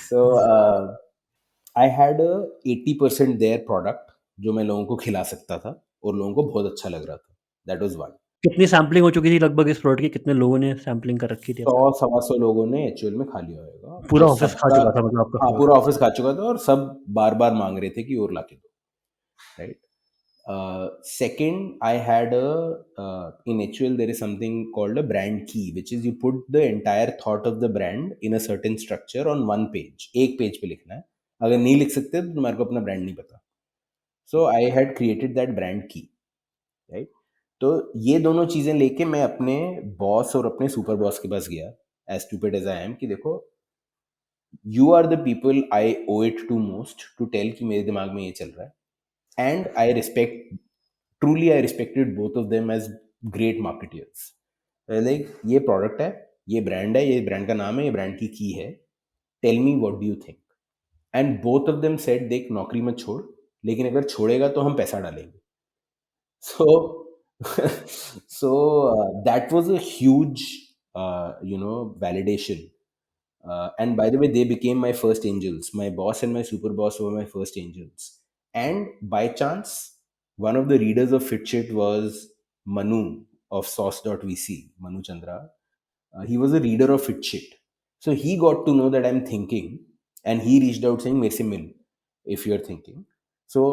So I had a 80% their product जो मैं लोगों को खिला सकता था और लोगों को बहुत अच्छा लग रहा था. That was one. कितनी सैम्पलिंग हो चुकी थी लगभग इस प्रोडक्ट की? कितने लोगों ने सैम्पलिंग कर रखी थी अब 100 तक? सवा सौ लोगों ने एचयूएल में खा लिया होगा पूरा और ऑफिस खा सबका, चुका था मतलब आपका हाँ फ्लोर? पूरा ऑफिस खा चुका था और सब बार बार मांग रहे थे कि और ला के दो, right? Second, I had in HUL there is something called a brand key, which is you put the entire thought of the brand in a certain structure on one page. एक पेज पे लिखना है. अगर नहीं लिख सकते तो तुम्हारे को अपना ब्रांड नहीं पता. So I had created that brand key, right? तो ये दोनों चीजें लेके मैं अपने बॉस और अपने सुपर बॉस के पास गया, as stupid as I am, कि देखो, you are the people I owe it to most to tell कि मेरे दिमाग में ये चल रहा है. And I truly I respected both of them as great marketeers. Like, ये प्रोडक्ट है, ये ब्रांड है, ये ब्रांड का नाम है, ये ब्रांड की है, tell me what do you think. And both of them said, देख नौकरी मत छोड़, लेकिन अगर छोड़ेगा तो हम पैसा डालेंगे. So that was a huge validation. And by the way, they became my first angels. My boss and my super boss were my first angels. And by chance, one of the readers of Fitchit was Manu of Sauce.vc, Manu Chandra. He was a reader of Fitchit. So he got to know that I'm thinking, and he reached out saying, Mere se mil, if you're thinking. So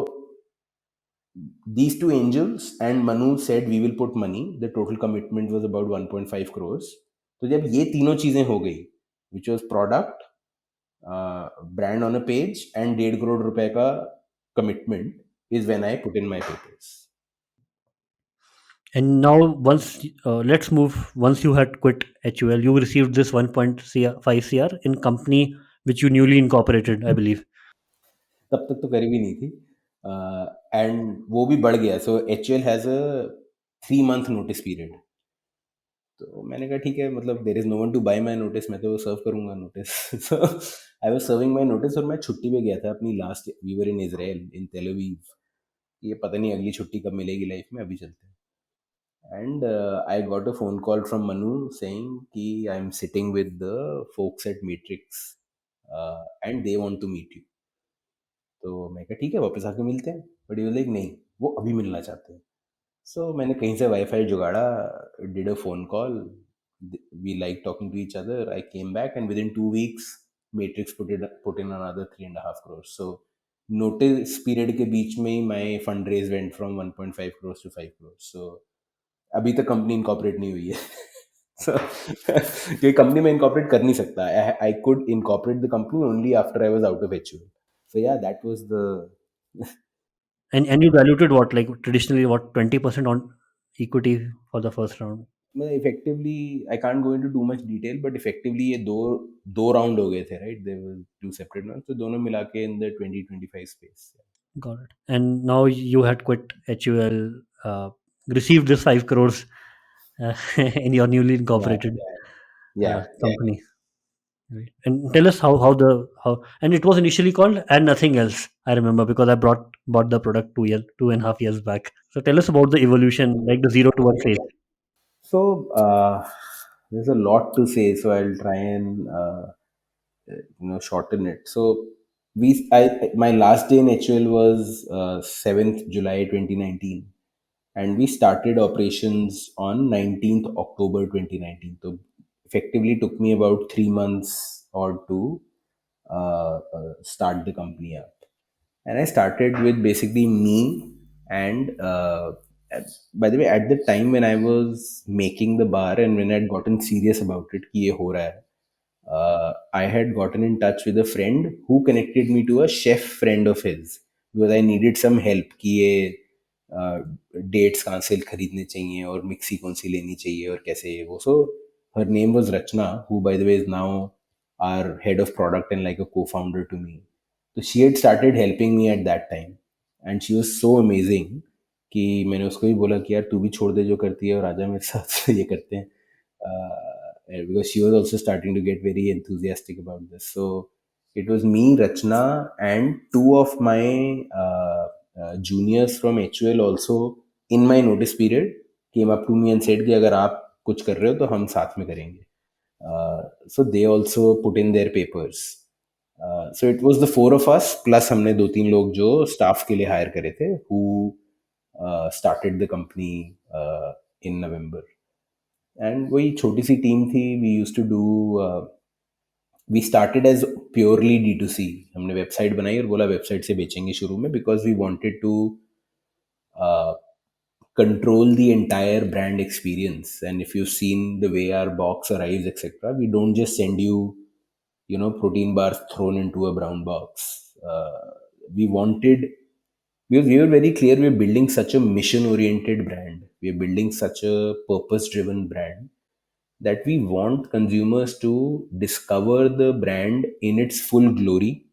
these two angels and Manu said, we will put money. The total commitment was about 1.5 crores. तो जब ये तीनों चीजें हो गई, which was product, brand on a page, and 1.5 crore रुपए का commitment, is when I put in my papers. And now, let's move. Once you had quit HUL, you received this 1.5 CR in company which you newly incorporated, I believe. तब तक तो करी भी नहीं थी, and वो भी बढ़ गया. So HUL has a 3 month notice period. तो मैंने कहा ठीक है, मतलब there is no one to buy my notice, मैं तो सर्व करूंगा notice. So I was serving my notice और मैं छुट्टी पे गया था अपनी last, we were in Israel in Tel Aviv. ये पता नहीं अगली छुट्टी कब मिलेगी लाइफ में, अभी चलते हैं. And I got a phone call from Manu saying कि I am sitting with the folks at Matrix and they want to meet you. तो मैं कहा ठीक है, वापस आके मिलते हैं. बट यू लाइक नहीं, वो अभी मिलना चाहते हैं. सो मैंने कहीं से वाईफाई जुगाड़ा, did a phone call, we like talking to each other. I came back and within 2 weeks Matrix put in another 3.5 crores. So notice period के बीच में ही my fund raise went from 1.5 crores to 5 crores. So अभी तक company incorporate नहीं हुई है. So, क्योंकि कंपनी में इनकॉपरेट कर नहीं सकता. I could incorporate the company only after I was out of HUL. So yeah, that was the. And you diluted what, like traditionally what, 20% on equity for the first round? मतलब effectively I can't go into too much detail, but effectively ये दो दो round हो गए थे, right? They were two separate round, तो दोनों मिला के इन द 2025 स्पेस. Got it. And now you had quit HUL. uh, received this 5 crores in your newly Yeah, incorporated yeah, yeah. company. Right. And tell us how and it was initially called and nothing else. I remember because I bought the product 2.5 years back. So tell us about the evolution, like the 0 to 1 phase. So there's a lot to say, so I'll try and shorten it. So my last day in HUL was 7th July 2019, and we started operations on 19th October 2019. So effectively took me about 3 months or to start the company up. And I started with basically me and by the way, at the time when I was making the bar and when I'd gotten serious about it कि ये हो रहा है, I had gotten in touch with a friend who connected me to a chef friend of his because I needed some help कि ये dates कहाँ से खरीदने चाहिए और मिक्सी कौन सी लेनी चाहिए और कैसे ये वो. So her name was Rachna, who by the way is now our head of product and like a co-founder to me. So she had started helping me at that time and she was so amazing कि मैंने उसको भी बोला कि यार तू भी छोड़ दे जो करती है और आजा मेरे साथ ये करते हैं. Because she was also starting to get very enthusiastic about this. So it was me, Rachna, and two of my juniors from HUL also in my notice period came up to me and said कि अगर आप कुछ कर रहे हो तो हम साथ में करेंगे. So they also put in their papers. So it was the four of us plus हमने दो तीन लोग जो staff के लिए hire करे थे who started the company in November. And वही छोटी सी टीम थी. We use to do we started as purely D2C. हमने वेबसाइट बनाई और बोला वेबसाइट से बेचेंगे शुरू में because we wanted to control the entire brand experience. And if you've seen the way our box arrives, etc., we don't just send you, protein bars thrown into a brown box. We wanted, because we were very clear, we're building such a mission oriented brand, we're building such a purpose driven brand that we want consumers to discover the brand in its full glory.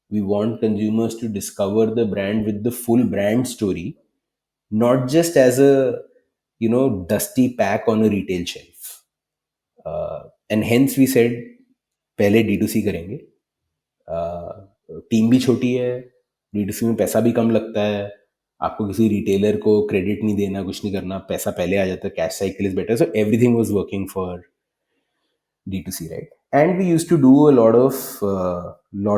We want consumers to discover the brand with the full brand story, not just as a dusty pack on a retail shelf. And hence we said पहले D2C करेंगे. Team भी छोटी है, D2C में पैसा भी कम लगता है, आपको किसी रिटेलर को क्रेडिट नहीं देना, कुछ नहीं करना, पैसा पहले आ जाता है, cash cycle is better. So everything was working for D2C, right? And we used to do a lot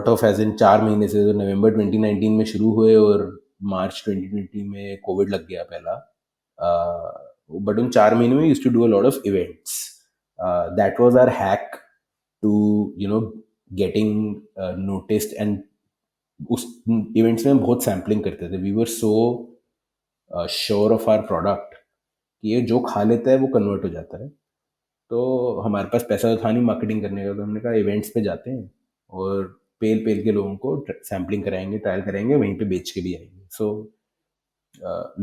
of as in 4 महीने से नवंबर 2019 में शुरू हुए और मार्च 2020 में कोविड लग गया पहला. बट उन 4 महीने में use to do a lot of events. That was our hack to getting noticed. And उस इवेंट्स में हम बहुत सैम्पलिंग करते थे. We were so sure of our product कि ये जो खा लेता है वो कन्वर्ट हो जाता है. तो हमारे पास पैसा तो था नहीं मार्केटिंग करने का, तो हमने कहा इवेंट्स पे जाते हैं और पेल पेल के लोगों को सैम्पलिंग कराएंगे, ट्रायल कराएंगे, वहीं पे बेच के भी आएंगे. So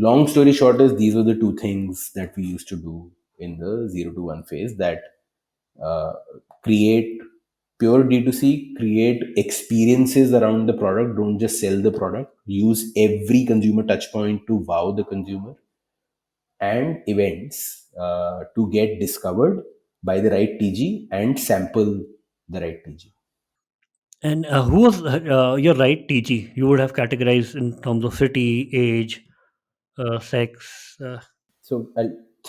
long story short is these are the two things that we used to do in the 0 to 1 phase that create pure D2C, create experiences around the product, don't just sell the product, use every consumer touch point to wow the consumer, and events to get discovered by the right TG and sample the right TG. And who was your right TG? You would have categorized in terms of city, age, sex. So,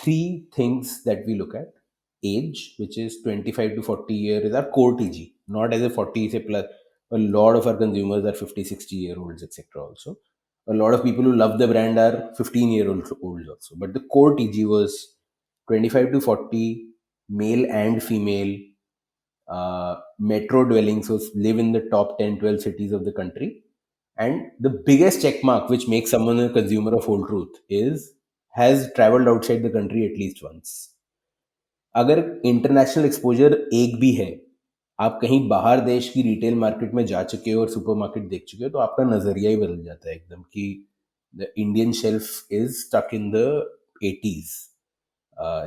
three things that we look at: age, which is 25 to 40 year, is our core TG, not as a 40 say plus. A lot of our consumers are 50, 60 year olds, etc. Also, a lot of people who love the brand are 15-year-olds also. But the core TG was 25 to 40, male and female, metro dwelling, so live in the top 10, 12 cities of the country. And the biggest check mark which makes someone a consumer of whole truth is has traveled outside the country at least once. अगर international exposure एक भी है, आप कहीं बाहर देश की retail market में जा चुके हो और सुपरमार्केट देख चुके हो, तो आपका नज़रिया ही बदल जाता है एकदम कि the Indian shelf is stuck in the 80s.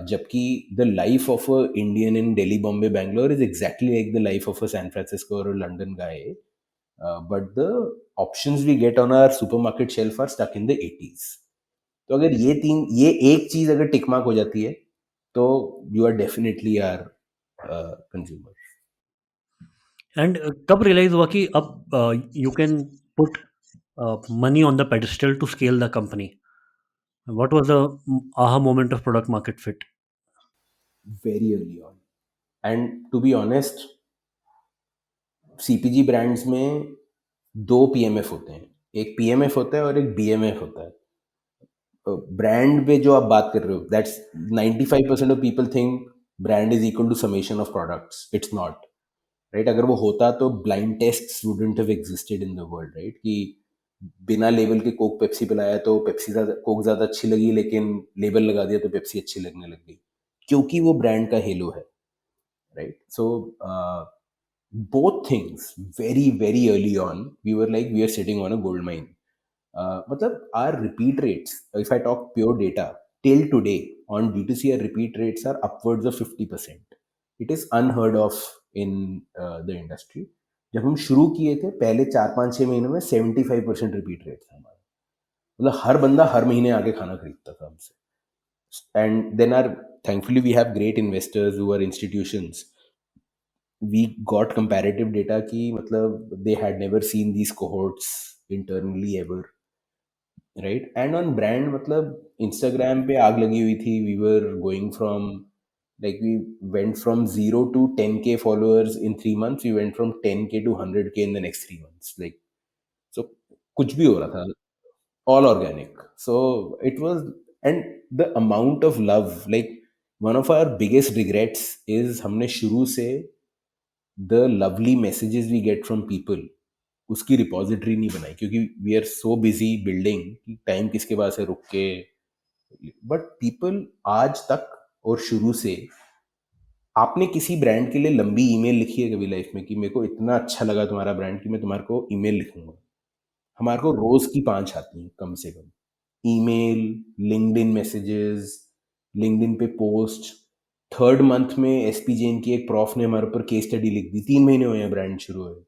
जबकि the life of a Indian in Delhi, Bombay, Bangalore is exactly like the life of a San Francisco और London guy. But the options we get on our supermarket shelf are stuck in the 80s. तो अगर ये एक चीज अगर tick mark हो जाती है तो you are definitely our consumer. And कब रियलाइज हुआ कि अब you can put money on the pedestal to scale the company? What was the aha moment of product market fit? Very early on. And to be honest, सीपीजी brands में दो PMF होते हैं. एक PMF होता है और एक बीएमएफ होता है. ब्रांड पे जो आप बात कर रहे हो, that's 95% of people think brand is equal to summation of products. It's not, right. अगर वो होता तो blind test wouldn't have existed in the world, right. कि बिना लेबल के कोक पेप्सी पिलाया तो पेप्सी ज़्यादा, कोक ज़्यादा अच्छी लगी, लेकिन लेबल लगा दिया तो पेप्सी अच्छी लगने लग गई, क्योंकि वो ब्रांड का हेलो है, right. So both things, very early on we were like we are sitting on a gold mine. मतलब our repeat rates, if I talk pure data till today on D2C, our repeat rates are upwards of 50%. It is unheard of in the industry. जब हम शुरू किए थे पहले 4-5-6 महीनों में 75% repeat rate था हमारा. मतलब हर बंदा हर महीने आके खाना खरीदता था हमसे. And then our thankfully we have great investors who are institutions. We got comparative data कि मतलब they had never seen these cohorts internally ever, right. And on brand, मतलब Instagram पे आग लगी हुई थी. We were going from, like, we went from 0 to 10K followers in 3 months. We went from 10K to 100K in the next 3 months, like. So कुछ भी हो रहा था, all organic. So it was, and the amount of love, like, one of our biggest regrets is हमने शुरू से the lovely messages we get from people उसकी repository नहीं बनाई, क्योंकि we are so busy building कि टाइम किसके पास है रुक के. बट पीपल आज तक और शुरू से, आपने किसी ब्रांड के लिए लंबी ईमेल लिखी है कभी लाइफ में कि मेरे को इतना अच्छा लगा तुम्हारा ब्रांड कि मैं तुम्हारे को ईमेल लिखूंगा? हमारे को रोज की 5 आती हैं कम से कम. ईमेल, लिंक्डइन मैसेजेस, लिंक्डइन पे पोस्ट. थर्ड मंथ में एसपी जैन की एक प्रॉफ ने हमारे ऊपर केस स्टडी लिख दी. 3 महीने हुए हैं ब्रांड शुरू हुए.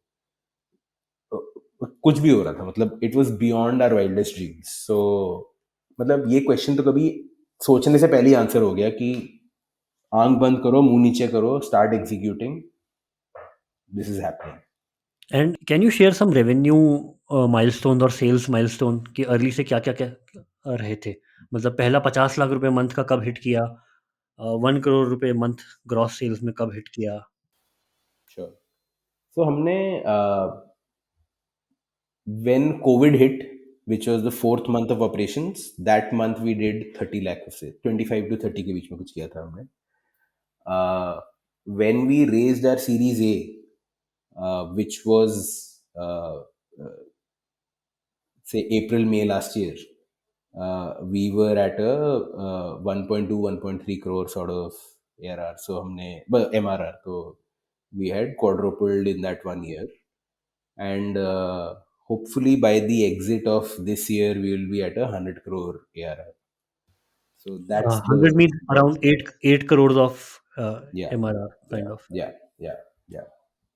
कुछ भी हो रहा था, मतलब it was beyond our wildest dreams. So मतलब ये क्वेश्चन तो कभी सोचने से पहले ही आंसर हो गया कि आंख बंद करो, मुंह नीचे करो, start executing, this is happening. And can you share some revenue milestone और सेल्स माइलस्टोन कि अर्ली से क्या क्या क्या रहे थे? मतलब पहला 50 लाख रुपए मंथ का कब हिट किया, 1 करोड़ रुपए मंथ ग्रॉस सेल्स में कब हिट किया? श्योर. सो हमने when covid hit, which was the fourth month of operations, that month we did 30 lakh of sales. 25 to 30 के बीच में कुछ किया था हमने. When we raised our series A, which was say April May last year, we were at a 1.2 1.3 crore sort of ARR. So हमने MRR, so we had quadrupled in that 1 year. And hopefully by the exit of this year we will be at a 100 crore ARR. So that's 100 the, means around 8 crores of yeah, MRR kind yeah, of. yeah, yeah, yeah.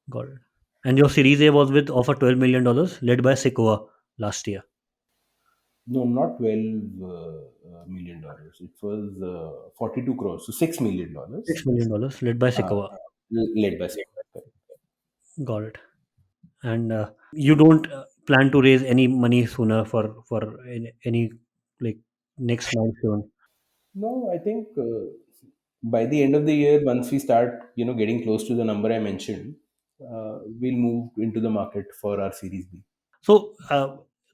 Got it. And your Series A was with offer $12 million led by Sequoia last year. No, not 12 million dollars. It was 42 crores, so $6 million, $6 million led by uh, Sequoia. led by Sequoia. Got it. And you don't plan to raise any money sooner for any like next milestone? No, I think by the end of the year, once we start, getting close to the number I mentioned, we'll move into the market for our Series B. So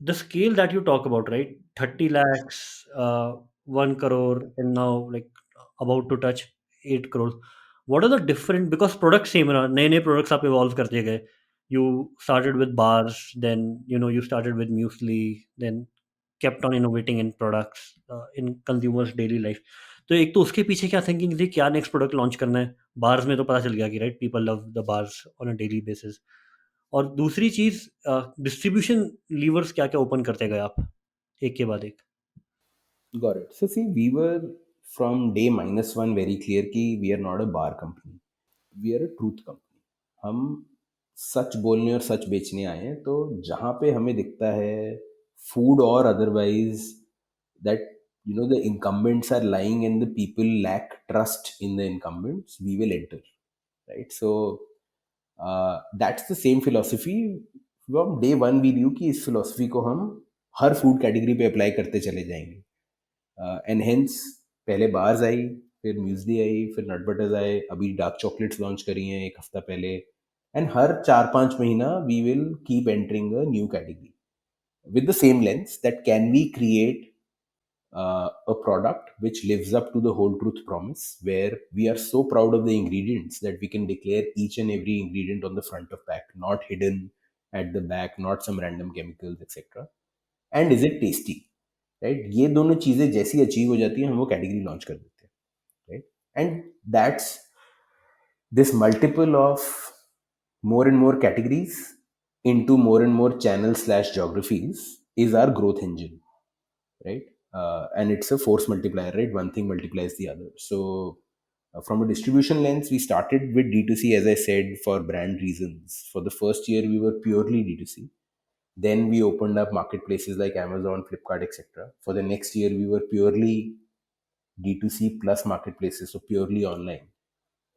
the scale that you talk about, right? 30 lakhs, 1 crore, and now like about to touch 8 crores. What are the different, because products same है ना, नए products आप evolve करते गए. You started with bars, then you started with muesli, then kept on innovating in products in consumers daily life. तो एक तो उसके पीछे क्या थिंकिंग थी, क्या नेक्स्ट प्रोडक्ट लॉन्च करना है? बार्स में तो पता चल गया कि right people love the bars on a daily basis. और दूसरी चीज डिस्ट्रीब्यूशन लीवर्स क्या क्या ओपन करते गए आप एक के बाद एक? Got it. So see, we were from day -1 very clear कि we are not a bar company. We are a truth company. हम सच बोलने और सच बेचने आए हैं. तो जहाँ पे हमें दिखता है फूड और otherwise that the incumbents are lying and the people lack trust in the incumbents, we will enter, right? So that's the same philosophy from day one. We knew कि इस philosophy को हम हर food category पे apply करते चले जाएंगे, and hence पहले bars आई, फिर म्यूजली आई, फिर नट बटर्स आए, अभी डार्क चॉकलेट्स लॉन्च करी हैं एक हफ्ता पहले, एंड हर 4-5 महीना we will keep entering a new category with the same lens that can we create a product which lives up to the whole truth promise, where we are so proud of the ingredients that we can declare each and every ingredient on the front of pack, not hidden at the back, not some random chemicals, etc. And is it tasty, right? ये दोनों चीज़ें जैसी achieve हो जाती हैं, हम वो category launch कर देते हैं, right? And that's this multiple of more and more categories into more and more channels slash geographies is our growth engine, right? And it's a force multiplier, right? One thing multiplies the other. So from a distribution lens, we started with D2C, as I said, for brand reasons. For the first year, we were purely D2C. Then we opened up marketplaces like Amazon, Flipkart, etc. For the next year, we were purely D2C plus marketplaces, so purely online.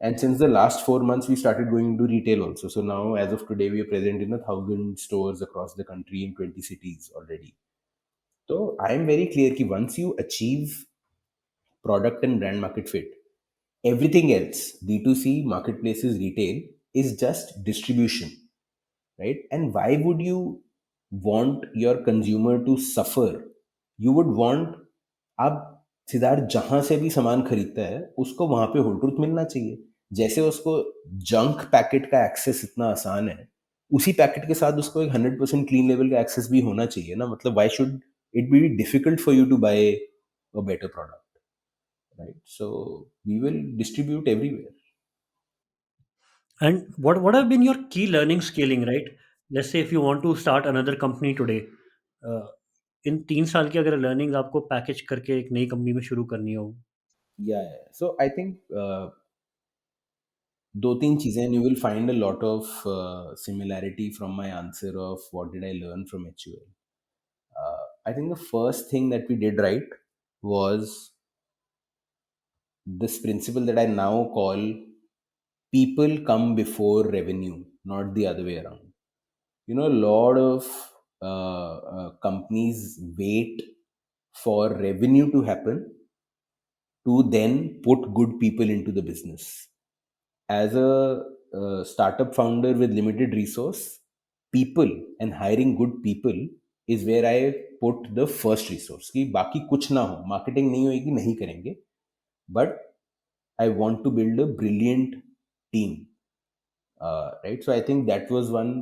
And since the last 4 months, we started going into retail also. So now, as of today, we are present in 1,000 stores across the country in 20 cities already. So I am very clear that once you achieve product and brand market fit, everything else, D2C, marketplaces, retail, is just distribution, right? And why would you want your consumer to suffer? You would want, आप सिद्धार्थ जहां से भी सामान खरीदता है उसको वहां पे होल ट्रूथ मिलना चाहिए। जैसे उसको जंक पैकेट का एक्सेस इतना आसान है, उसी पैकेट के साथ उसको एक 100% क्लीन लेवल का एक्सेस भी होना चाहिए ना। मतलब why should it be difficult for you to buy a better product, right? So we will distribute everywhere. And what have been your key learning scaling, right? Let's say if you want to start another company today, uh, इन 3 साल की अगर learnings आपको package करके एक नई company में शुरू करनी हो। या सो आई थिंक दो तीन चीज़ें, you will find a lot of similarity from my answer of what did I learn from HUL. I think the first thing that we did right was this principle that I now call people come before revenue, not the other way around. A lot of companies wait for revenue to happen to then put good people into the business. As a startup founder with limited resource, people and hiring good people is where I put the first resource. कि बाकी कुछ ना हो, marketing नहीं होएगी, नहीं करेंगे, but I want to build a brilliant team, right? So I think that was one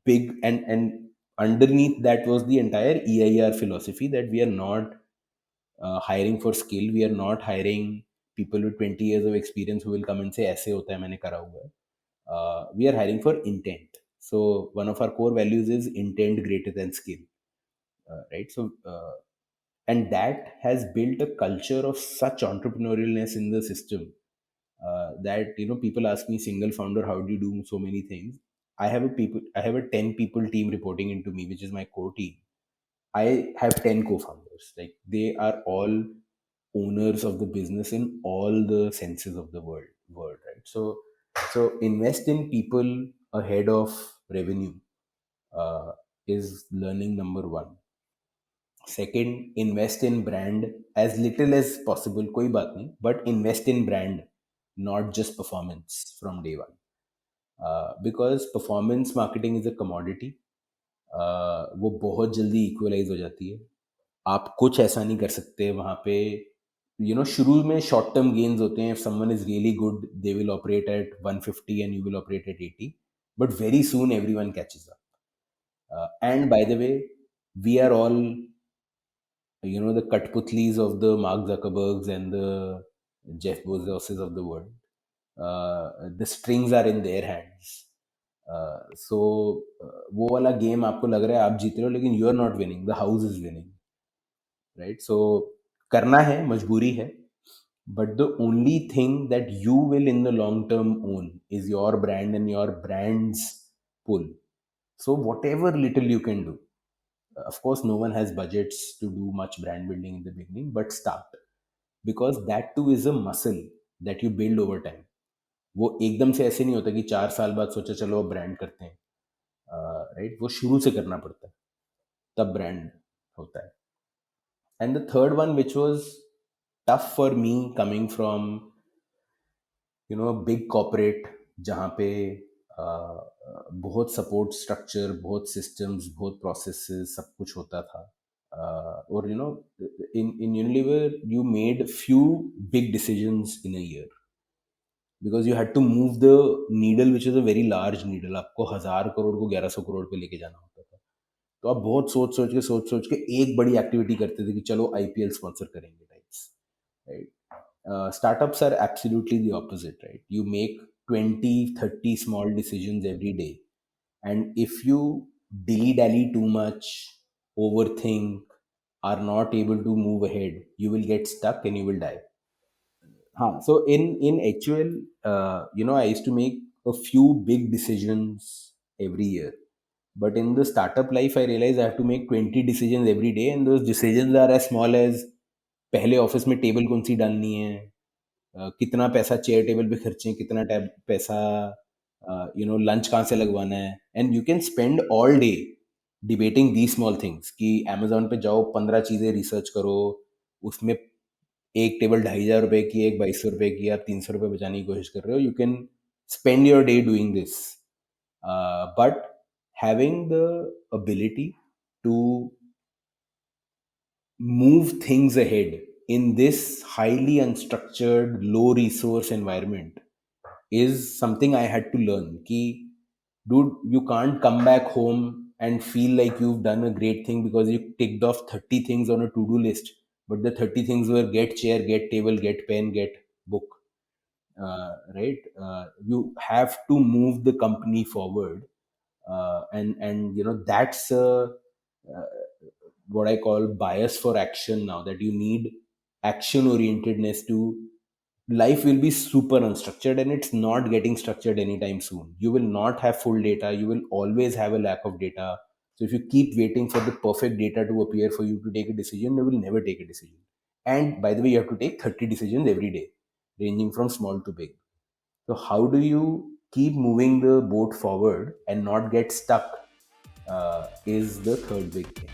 big, and underneath that was the entire EIR philosophy, that we are not hiring for skill. We are not hiring people with 20 years of experience who will come and say ऐसे होता है, मैंने करा हुआ है. We are hiring for intent. So one of our core values is intent greater than skill, right? So and that has built a culture of such entrepreneurialness in the system, that people ask me, single founder, how do you do so many things? I have a 10 people team reporting into me, which is my core team. I have 10 co-founders. Like, they are all owners of the business in all the senses of the word, right? So invest in people ahead of revenue, uh, is learning number one. Second, invest in brand as little as possible, कोई बात नहीं, but invest in brand, not just performance from day one. Because performance marketing is a commodity. वो बहुत जल्दी equalise हो जाती है। आप कुछ ऐसा नहीं कर सकते वहाँ पे। शुरू में शॉर्ट टर्म गेन्स होते हैं। If someone is really good, they will operate at 150 and you will operate at 80, but very soon everyone catches up. And by the way, we are all, the Katputlis of the Mark Zuckerbergs and the Jeff Bezoses of the world. The strings are in their hands. So वो वाला game आपको लग रहा है आप जीत रहे हो, लेकिन you are not winning, the house is winning, right? So करना है, मजबूरी है, but the only thing that you will in the long term own is your brand and your brand's pull. So whatever little you can do, Of course, no one has budgets to do much brand building in the beginning, but start, because that too is a muscle that you build over time. वो एकदम से ऐसे नहीं होता कि 4 साल बाद सोचा चलो अब ब्रांड करते हैं, राइट? वो शुरू से करना पड़ता है, तब ब्रांड होता है. And the third one which was tough for me coming from big corporate, जहाँ पे बहुत सपोर्ट स्ट्रक्चर, बहुत सिस्टम्स, बहुत प्रोसेसेस, सब कुछ होता था. और in Unilever you made few big decisions in a year, because you had to move the needle, which is a very large needle. आपको 1000 करोड़ को 1100 करोड़ पे लेके जाना होता था. तो आप बहुत सोच सोच के एक बड़ी एक्टिविटी करते थे कि चलो आईपीएल स्पॉन्सर करेंगे, types, right? Startups are absolutely the opposite, right? You make 20-30 small decisions every day, and if you dilly dally too much, overthink, are not able to move ahead, you will get stuck and you will die. So in HUL, I used to make a few big decisions every year. But in the startup life, I realized I have to make 20 decisions every day, and those decisions are as small as पहले office में table कौन सी डालनी है, कितना पैसा chair table पे खर्चें, कितना पैसा लंच कहाँ से लगवाना है. And you can spend all day debating the small things, कि अमेजोन पे जाओ, 15 चीज़ें रिसर्च करो, उसमें एक टेबल 2500 रुपए की, एक 2200 रुपए की, आप 300 रुपए बचाने की कोशिश कर रहे हो. You can spend your day doing this, but having the ability to move things ahead in this highly unstructured, low resource environment is something I had to learn. Ki, dude, you can't come back home and feel like you've done a great thing because you ticked off 30 things on a to-do list, but the 30 things were get chair, get table, get pen, get book. Right? You have to move the company forward, and that's what I call bias for action now. That you need action orientedness to. Life will be super unstructured, and it's not getting structured anytime soon. You will not have full data. You will always have a lack of data. So if you keep waiting for the perfect data to appear for you to take a decision, you will never take a decision. And by the way, you have to take 30 decisions every day, ranging from small to big. So how do you keep moving the boat forward and not get stuck, is the third big thing.